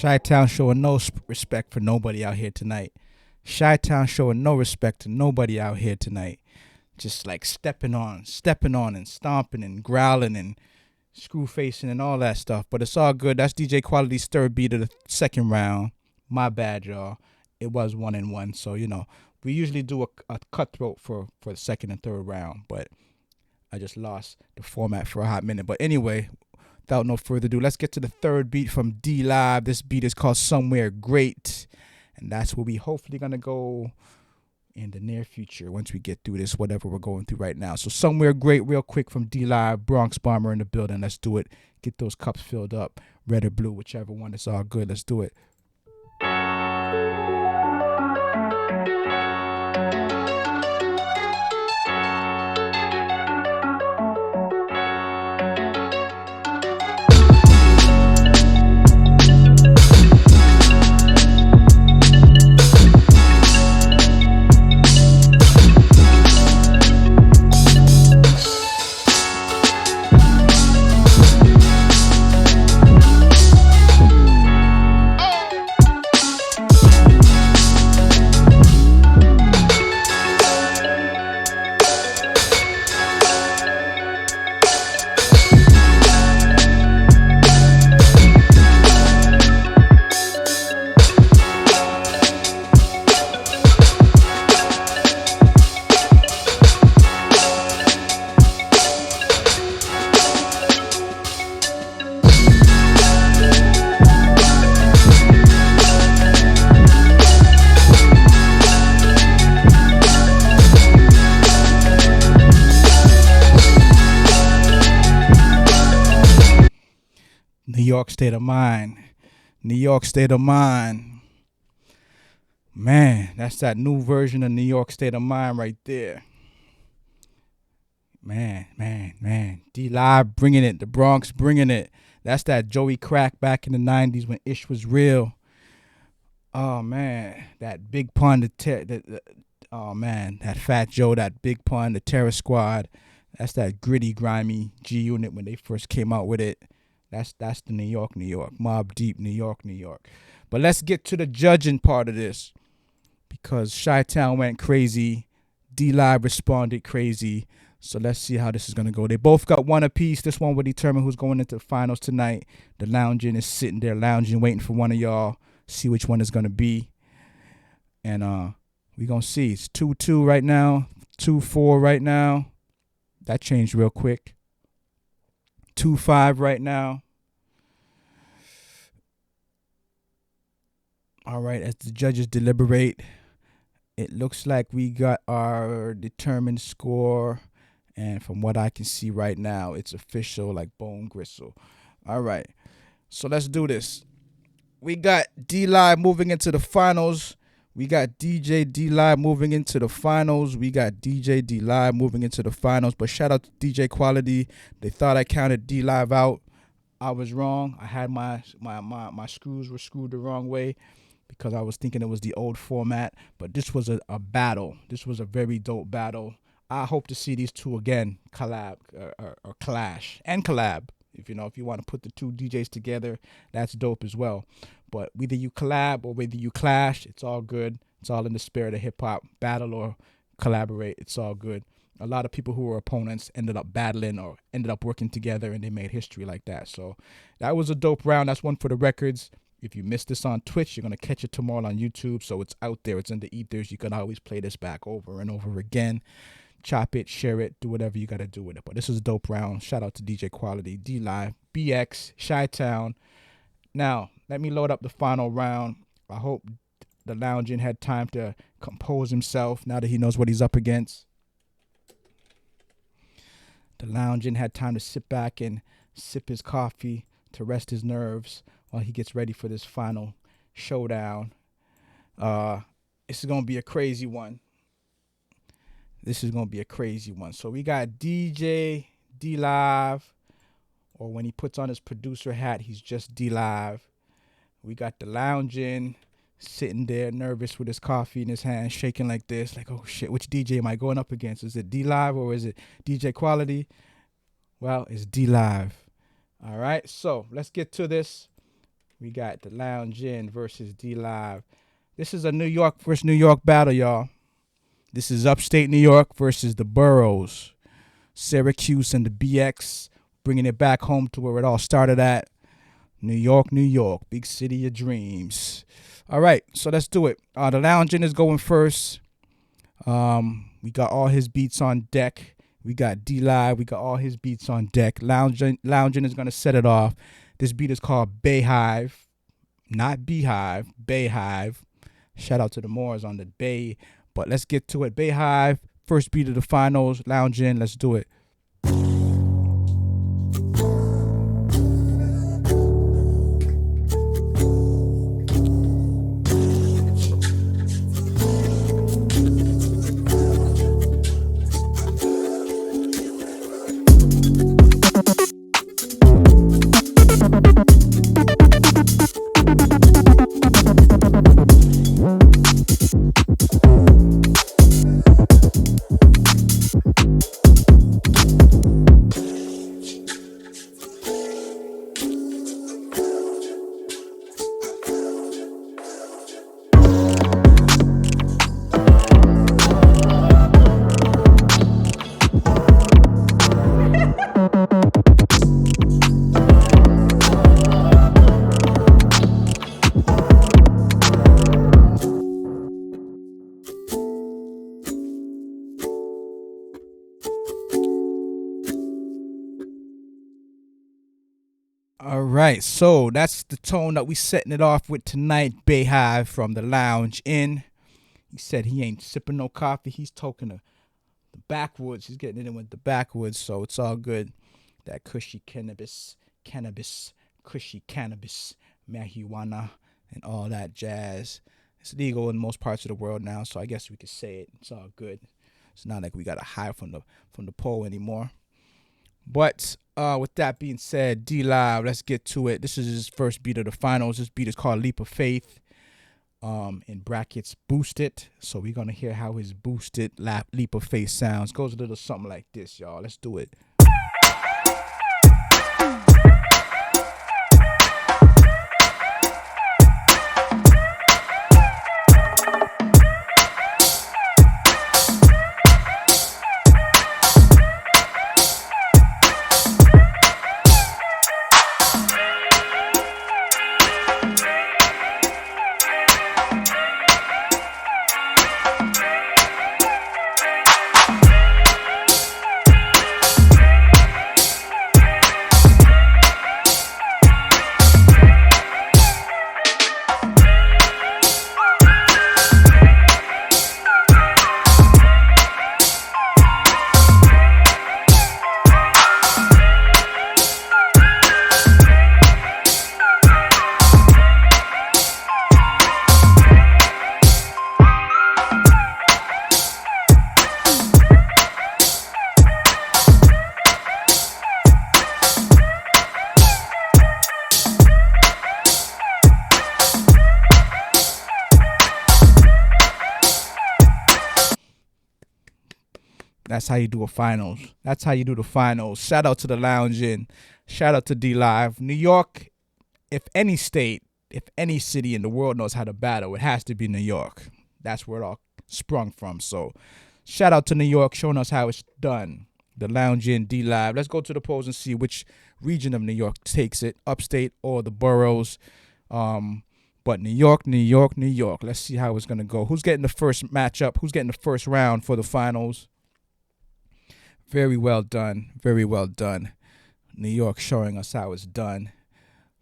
[SPEAKER 3] Chi-Town showing no respect for nobody out here tonight. Chi-Town showing no respect to nobody out here tonight. Just like stepping on and stomping and growling and screw facing and all that stuff. But it's all good. That's DJ Quality's third beat of the second round. My bad, y'all. It was 1-1. So, we usually do a cutthroat for the second and third round. But I just lost the format for a hot minute. But anyway, without no further ado, let's get to the third beat from D Live. This beat is called Somewhere Great, and that's where we hopefully gonna go in the near future once we get through this, whatever we're going through right now. So Somewhere Great real quick from D Live, Bronx Bomber in the building. Let's do it. Get those cups filled up, red or blue, whichever one. It's all good. Let's do it.
[SPEAKER 12] Oh!
[SPEAKER 3] York State of Mind. New York State of Mind. Man, that's that new version of New York State of Mind right there. Man. D-Live bringing it. The Bronx bringing it. That's that Joey Crack back in the 90s when Ish was real. Oh, man. That Big Pun, oh, man. That Fat Joe, that Big Pun, the Terror Squad. That's that gritty, grimy G-Unit when they first came out with it. That's the New York. Mobb Deep, New York. But let's get to the judging part of this. Because Chi-Town went crazy. D-Live responded crazy. So let's see how this is going to go. They both got one apiece. This one will determine who's going into the finals tonight. The lounging is sitting there lounging, waiting for one of y'all. See which one is going to be. And we're going to see. It's 2-2 right now. 2-4 right now. That changed real quick. 2-5 right now. All right, as the judges deliberate, it looks like we got our determined score. And from what I can see right now, it's official like bone gristle. All right. So let's do this. We got D-Live moving into the finals. We got DJ D-Live moving into the finals. But shout out to DJ Quality. They thought I counted D-Live out. I was wrong. I had my screws were screwed the wrong way because I was thinking it was the old format. But this was a battle. This was a very dope battle. I hope to see these two again collab or clash and collab. If you want to put the two DJs together, that's dope as well. But whether you collab or whether you clash, it's all good. It's all in the spirit of hip hop. Battle or collaborate, it's all good. A lot of people who were opponents ended up battling or ended up working together, and they made history like that. So that was a dope round. That's one for the records. If you missed this on Twitch, you're going to catch it tomorrow on YouTube. So it's out there. It's in the ethers. You can always play this back over and over again. Chop it, share it, do whatever you got to do with it. But this is a dope round. Shout out to DJ Quality, D-Live, BX, Chi-Town. Now, let me load up the final round. I hope the lounging had time to compose himself now that he knows what he's up against. The lounging had time to sit back and sip his coffee to rest his nerves while he gets ready for this final showdown. This is going to be a crazy one. So we got DJ D-Live, or when he puts on his producer hat, he's just D-Live. We got the lounging, sitting there nervous with his coffee in his hand, shaking like this, like, oh shit, which DJ am I going up against? Is it D-Live or is it DJ Quality? Well, it's D-Live. All right, so let's get to this. We got the lounging versus D-Live. This is a New York versus New York battle, y'all. This is upstate New York versus the boroughs. Syracuse and the BX, bringing it back home to where it all started at. New York, big city of dreams. All right, so let's do it. The lounging is going first. We got all his beats on deck. We got D-Live. We got all his beats on deck. Lounging is going to set it off. This beat is called Bayhive. Not Beehive, Bayhive. Shout out to the Moors on the Bay. But let's get to it. Bayhive, first beat of the finals. Lounging, let's do it. All right, so that's the tone that we setting it off with tonight. Bayhive from the Lounge Inn. He said he ain't sipping no coffee. He's talking the backwoods. He's getting it in with the backwoods, so it's all good. That cushy cannabis cushy cannabis, marijuana, and all that jazz. It's legal in most parts of the world now, so I guess we could say it. It's all good. It's not like we gotta hide from the pole anymore. But with that being said, D Live, let's get to it. This is his first beat of the finals. This beat is called Leap of Faith. In brackets, boosted. So we're gonna hear how his boosted Leap of Faith sounds. Goes a little something like this, y'all. Let's do it. That's how you do a finals. That's how you do the finals. Shout out to the Lounge Inn. Shout out to D Live. New York, if any state, if any city in the world knows how to battle, it has to be New York. That's where it all sprung from. So shout out to New York showing us how it's done. The Lounge Inn, D Live. Let's go to the polls and see which region of New York takes it, upstate or the boroughs. But New York, New York, New York. Let's see how it's going to go. Who's getting the first matchup? Who's getting the first round for the finals? Very well done. Very well done. New York showing us how it's done.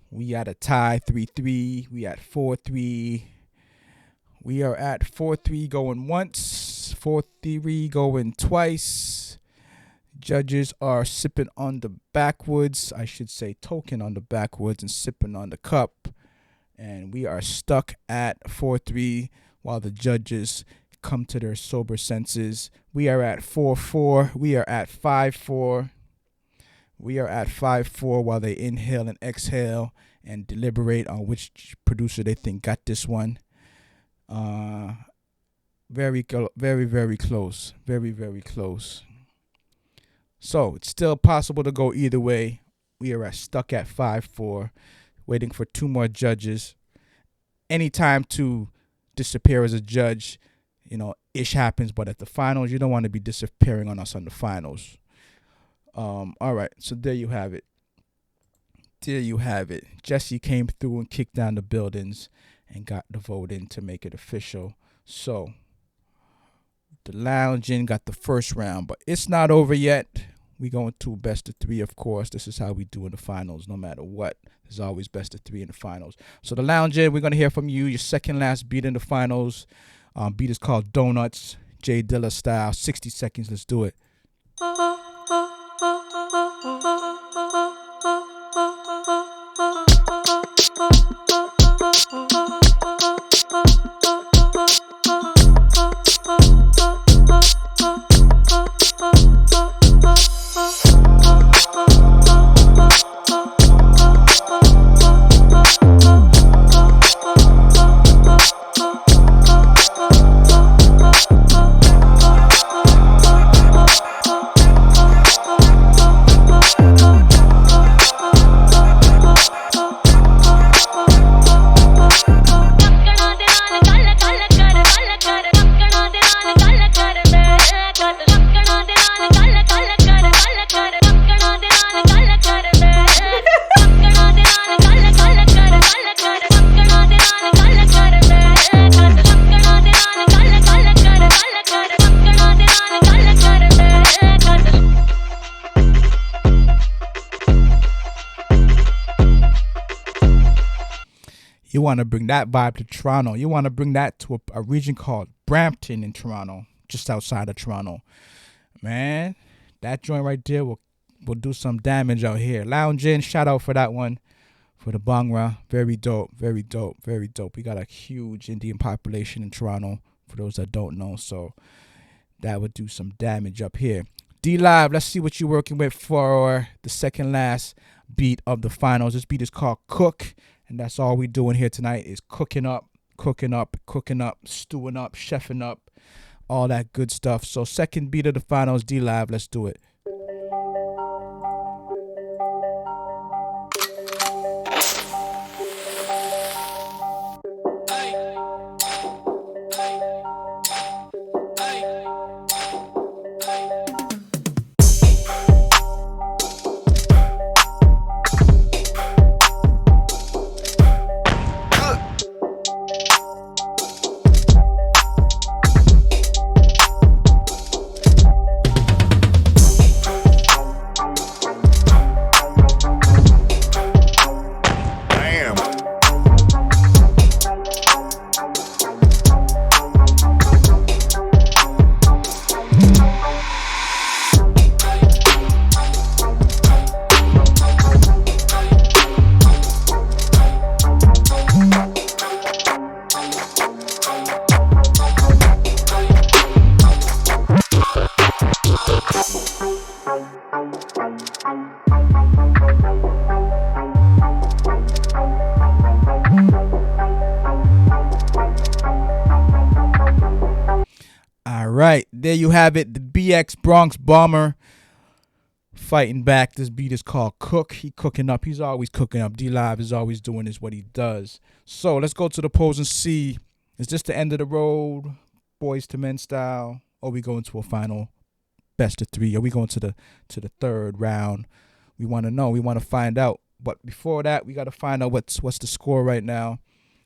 [SPEAKER 3] We at a tie, 3-3. We at 4-3. We are at 4-3 going once. 4-3 going twice. Judges are sipping on the backwoods. I should say token on the backwoods and sipping on the cup. And we are stuck at 4-3 while the judges come to their sober senses. We are at 4-4. We are at 5-4. We are at 5-4 while they inhale and exhale and deliberate on which producer they think got this one. Very, very close. Very, very close. So it's still possible to go either way. We are stuck at 5-4, waiting for two more judges. Any time to disappear as a judge, ish happens, but at the finals, you don't want to be disappearing on us on the finals. All right, so there you have it. There you have it. Jesse came through and kicked down the buildings and got the vote in to make it official. So the Lounge Inn got the first round, but it's not over yet. We going to best of three, of course. This is how we do in the finals, no matter what. There's always best of three in the finals. So the Lounge Inn, we're going to hear from you. Your second last beat in the finals. Beat is called Donuts, Jay Dilla style. 60 seconds. Let's do it. You want to bring that vibe to Toronto. You want to bring that to a region called Brampton in Toronto, just outside of Toronto. Man, that joint right there will do some damage out here. Lounge Inn, shout out for that one. for the Bhangra. Very dope, very dope, very dope. We got a huge Indian population in Toronto, for those that don't know, so that would do some damage up here. D-Live, let's see what you're working with for the second last beat of the finals. This beat is called Cook, and that's all we're doing here tonight is cooking up, stewing up, chefing up, all that good stuff. So second beat of the finals, D-Live, let's do it. Right, there you have it. The BX Bronx Bomber fighting back. This beat is called Cook. He cooking up. He's always cooking up. D-Live is always doing this, what he does. So let's go to the polls and see, is this the end of the road, boys to men style, or we going to a final best of three? Are we going to the third round? We want to know. We want to find out. But before that, we got to find out what's the score right now.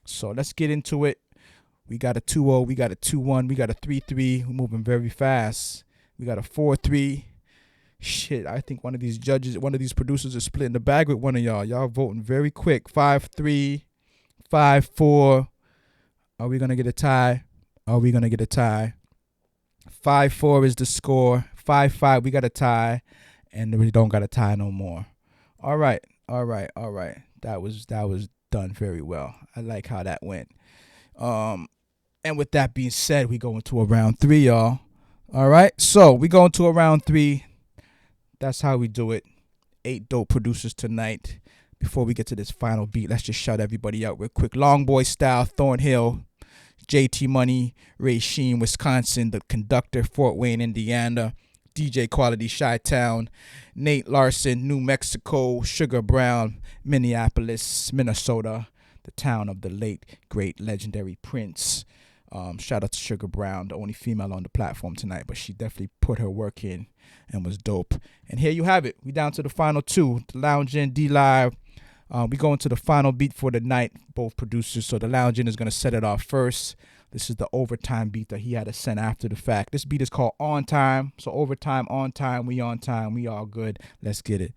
[SPEAKER 3] So let's get into it. We got a 2-0, we got a 2-1, we got a 3-3. We're moving very fast. We got a 4-3. Shit, I think one of these producers is splitting the bag with one of y'all. Y'all voting very quick. 5-3, 5-4. Are we going to get a tie? 5-4 is the score. 5-5, we got a tie. And we don't got a tie no more. All right. That was done very well. I like how that went. And with that being said, we go into a round 3, y'all. All right, so we go into a round 3. That's how we do it. 8 dope producers tonight. Before we get to this final beat, let's just shout everybody out real quick. Long Boy Style, Thornhill, JT Money, Ray Sheen, Wisconsin, The Conductor, Fort Wayne, Indiana, DJ Quality, Chi-Town, Nate Larson, New Mexico, Sugar Brown, Minneapolis, Minnesota, the town of the late, great, legendary Prince. Shout out to Sugar Brown, the only female on the platform tonight, but she definitely put her work in and was dope. And here you have it. We down to the final 2, the Lounge In, D-Live. We go into the final beat for the night, both producers. So the Lounge In is going to set it off first. This is the overtime beat that he had to send after the fact. This beat is called On Time. So overtime, on time, we all good. Let's get it.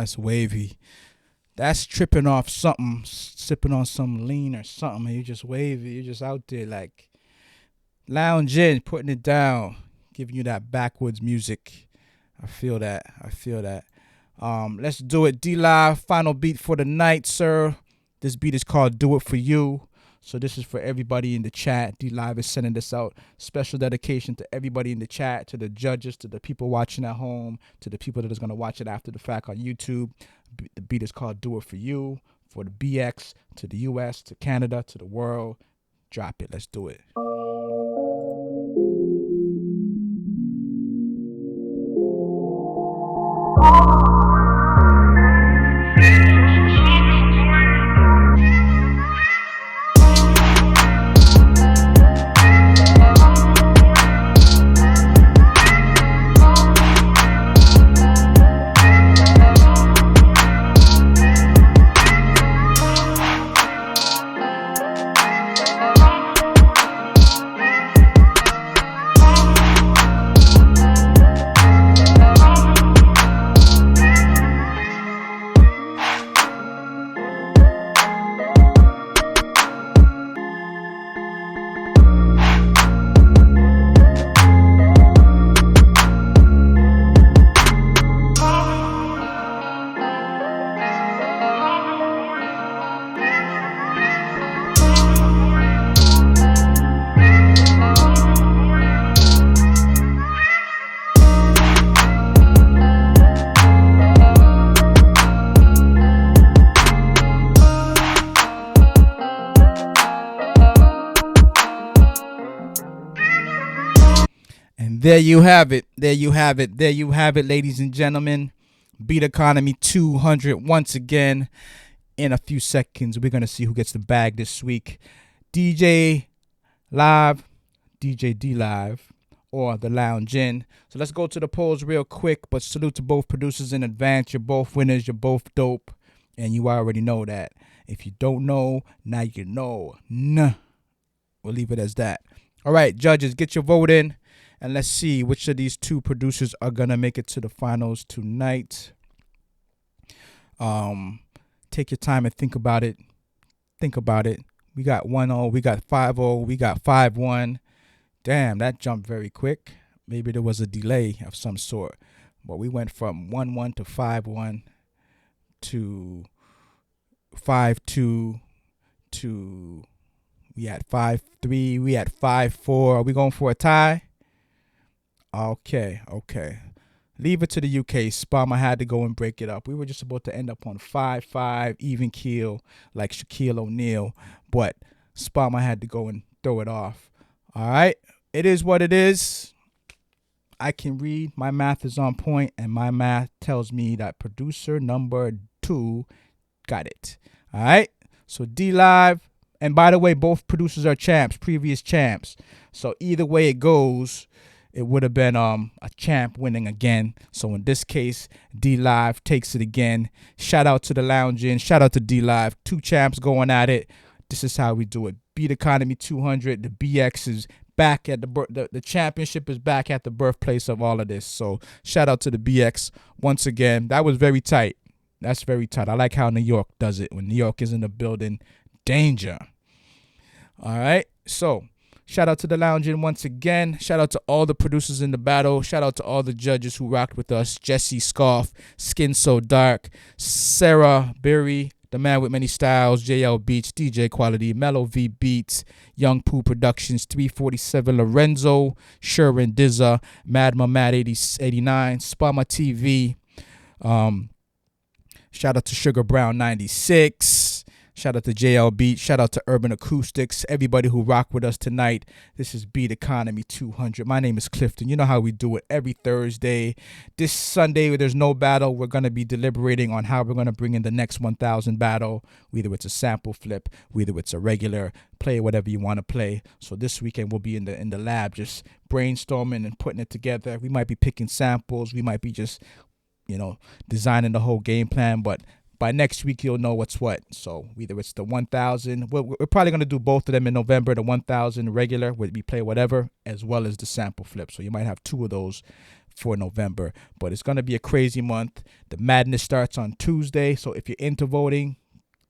[SPEAKER 3] That's wavy. That's tripping off something, sipping on some lean or something. You just wavy. You're just out there like lounging, putting it down, giving you that backwoods music. I feel that. Let's do it. D-Live, final beat for the night, sir. This beat is called Do It For You. So this is for everybody in the chat. D Live is sending this out. Special dedication to everybody in the chat, to the judges, to the people watching at home, to the people that is going to watch it after the fact on YouTube. The beat is called Do It For You, for the BX, to the US, to Canada, to the world. Drop it. Let's do it. There you have it. There you have it. There you have it, ladies and gentlemen. Beat Economy 200 once again. In a few seconds, we're going to see who gets the bag this week. DJ Live, DJ D Live, or The Lounge In. So let's go to the polls real quick, but salute to both producers in advance. You're both winners. You're both dope. And you already know that. If you don't know, now you know. Nah. We'll leave it as that. All right, judges, get your vote in. And let's see which of these two producers are going to make it to the finals tonight. Take your time and think about it. Think about it. We got 1-0, we got 5-0, we got 5-1. Damn, that jumped very quick. Maybe there was a delay of some sort. But we went from 1-1 to 5-1 to 5-2 to we had 5-3, we had 5-4. Are we going for a tie? Okay. Leave it to the UK. Spama had to go and break it up. We were just about to end up on 5-5, even keel, like Shaquille O'Neal. But Spama had to go and throw it off. All right. It is what it is. I can read. My math is on point, and my math tells me that producer number 2 got it. All right. So D Live. And by the way, both producers are champs, previous champs. So either way it goes, it would have been a champ winning again. So in this case, D Live takes it again. Shout out to the Lounge In. Shout out to D Live. 2 champs going at it. This is how we do it. Beat Economy 200. The BX is back at the championship is back at the birthplace of all of this. So shout out to the BX once again. That was very tight. That's very tight. I like how New York does it. When New York is in the building, danger. All right. So shout out to the Lounge In once again. Shout out to all the producers in the battle. Shout out to all the judges who rocked with us. Jesse Scoff, Skin So Dark, Sarah Berry, The Man With Many Styles, JL Beats, DJ Quality, Mellow V Beats, Young Pooh Productions, 347 Lorenzo, Sherwin Dizza, Madma Mad 89, Spama TV. Shout out to Sugar Brown 96. Shout out to JL Beat. Shout out to Urban Acoustics. Everybody who rocked with us tonight. This is Beat Economy 200. My name is Clifton. You know how we do it every Thursday. This Sunday, there's no battle. We're going to be deliberating on how we're going to bring in the next 1,000 battle. Whether it's a sample flip, whether it's a regular, play whatever you want to play. So this weekend we'll be in the lab just brainstorming and putting it together. We might be picking samples. We might be just, designing the whole game plan. But by next week, you'll know what's what. So either it's the 1,000. We're probably going to do both of them in November. The 1,000 regular, where we play whatever, as well as the sample flip. So you might have 2 of those for November. But it's going to be a crazy month. The madness starts on Tuesday. So if you're into voting,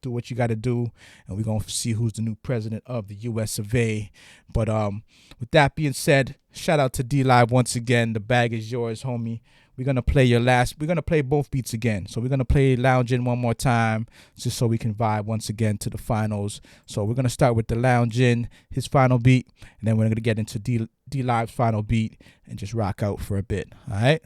[SPEAKER 3] do what you got to do. And we're going to see who's the new president of the US of A. But with that being said, shout out to D Live once again. The bag is yours, homie. we're gonna play both beats again. So we're gonna play Lounge In one more time, just so we can vibe once again to the finals. So we're gonna start with the Lounge In, his final beat, and then we're gonna get into D Live's final beat and just rock out for a bit. All right.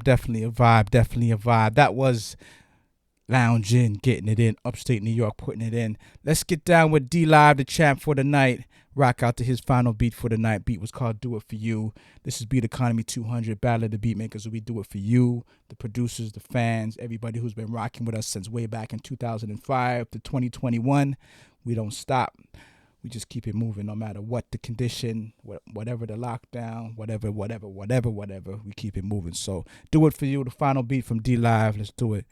[SPEAKER 3] Definitely a vibe. That was Lounge In, getting it in. Upstate New York, putting it in. Let's get down with D Live, the champ for the night. Rock out to his final beat for the night. Beat was called Do It For You. This is Beat Economy 200, Battle of the Beatmakers. We do it for you, the producers, the fans, everybody who's been rocking with us since way back in 2005 to 2021. We don't stop. We just keep it moving no matter what the condition, whatever the lockdown, whatever. We keep it moving. So Do It For You, the final beat from D Live. Let's do it.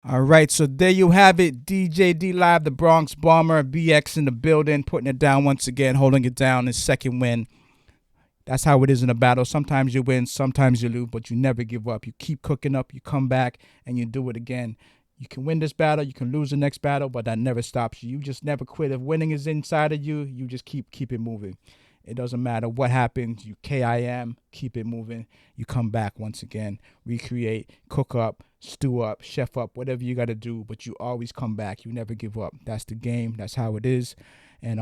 [SPEAKER 3] All right, so there you have it. DJ D Live, the Bronx Bomber, BX in the building, putting it down once again, holding it down, his second win. That's how it is in a battle. Sometimes you win, sometimes you lose, but you never give up. You keep cooking up, you come back, and you do it again. You can win this battle, you can lose the next battle, but that never stops you. You just never quit. If winning is inside of you, you just keep it moving. It doesn't matter what happens. You KIM, keep it moving. You come back once again, recreate, cook up, stew up, chef up, whatever you got to do, but you always come back. You never give up. That's the game. That's how it is. And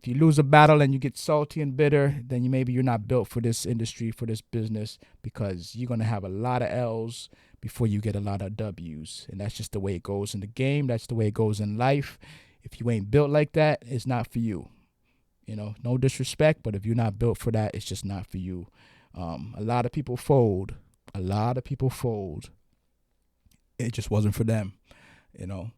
[SPEAKER 3] If you lose a battle and you get salty and bitter, then maybe you're not built for this industry, for this business, because you're going to have a lot of L's before you get a lot of W's. And that's just the way it goes in the game. That's the way it goes in life. If you ain't built like that, it's not for you. You know, no disrespect, but if you're not built for that, it's just not for you. A lot of people fold. A lot of people fold. It just wasn't for them, you know.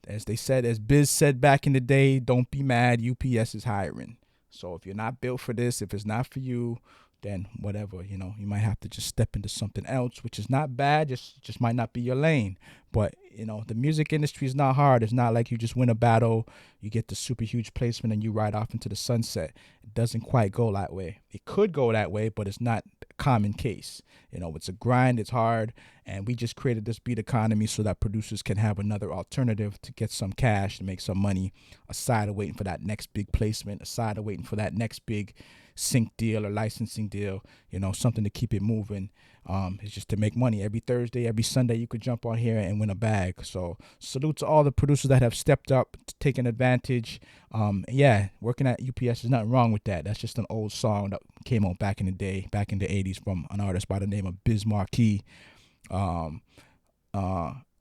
[SPEAKER 3] As they said, as Biz said back in the day, don't be mad, UPS is hiring. So if you're not built for this, if it's not for you, then whatever, you know, you might have to just step into something else, which is not bad, just might not be your lane. But, you know, the music industry is not hard. It's not like you just win a battle, you get the super huge placement and you ride off into the sunset. It doesn't quite go that way. It could go that way, but it's not a common case. You know, it's a grind, it's hard, and we just created this beat economy so that producers can have another alternative to get some cash, to make some money, aside of waiting for that next big placement, aside of waiting for that next big sync deal or licensing deal, you know, something to keep it moving. It's just to make money. Every Thursday, every Sunday, you could jump on here and win a bag. So salute to all the producers that have stepped up, taken advantage. Yeah, working at UPS, there's nothing wrong with that. That's just an old song that came out back in the day, back in the 80s, from an artist by the name of Biz Markie.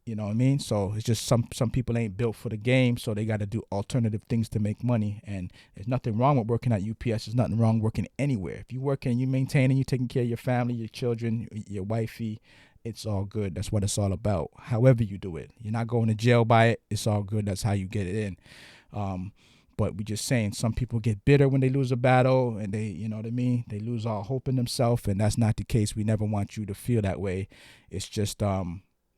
[SPEAKER 3] You know what I mean? So it's just some people ain't built for the game, so they got to do alternative things to make money. And there's nothing wrong with working at UPS. There's nothing wrong working anywhere. If you working, you maintaining, you taking care of your family, your children, your wifey, it's all good. That's what it's all about. However you do it, you're not going to jail by it. It's all good. That's how you get it in. But we just saying, some people get bitter when they lose a battle, and they, you know what I mean? They lose all hope in themselves, and that's not the case. We never want you to feel that way. It's just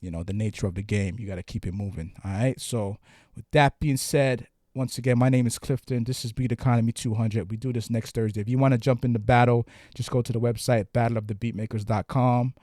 [SPEAKER 3] you know, the nature of the game. You got to keep it moving. All right. So with that being said, once again, my name is Clifton. This is Beat Economy 200. We do this next Thursday. If you want to jump in the battle, just go to the website, battleofthebeatmakers.com.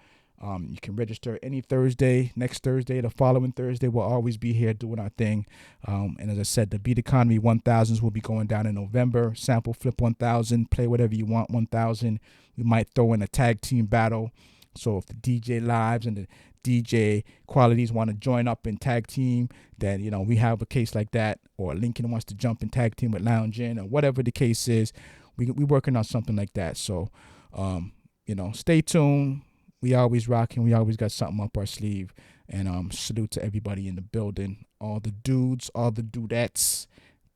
[SPEAKER 3] You can register any Thursday, next Thursday, the following Thursday. We'll always be here doing our thing. And as I said, the Beat Economy 1000s will be going down in November. Sample Flip 1000. Play whatever you want 1000. We might throw in a tag team battle. So if the DJ Lives and the DJ Qualities want to join up in tag team, then, you know, we have a case like that. Or Lincoln wants to jump in tag team with Lounge In, or whatever the case is, we working on something like that. So, you know, stay tuned. We always rocking. We always got something up our sleeve. And salute to everybody in the building, all the dudes, all the dudettes.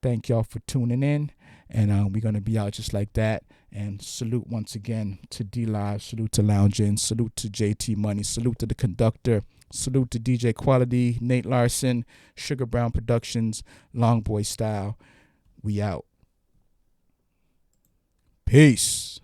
[SPEAKER 3] Thank y'all for tuning in. And we're going to be out just like that. And salute once again to D-Live. Salute to Lounge In. Salute to JT Money. Salute to the Conductor. Salute to DJ Quality, Nate Larson, Sugar Brown Productions, Long Boy Style. We out. Peace.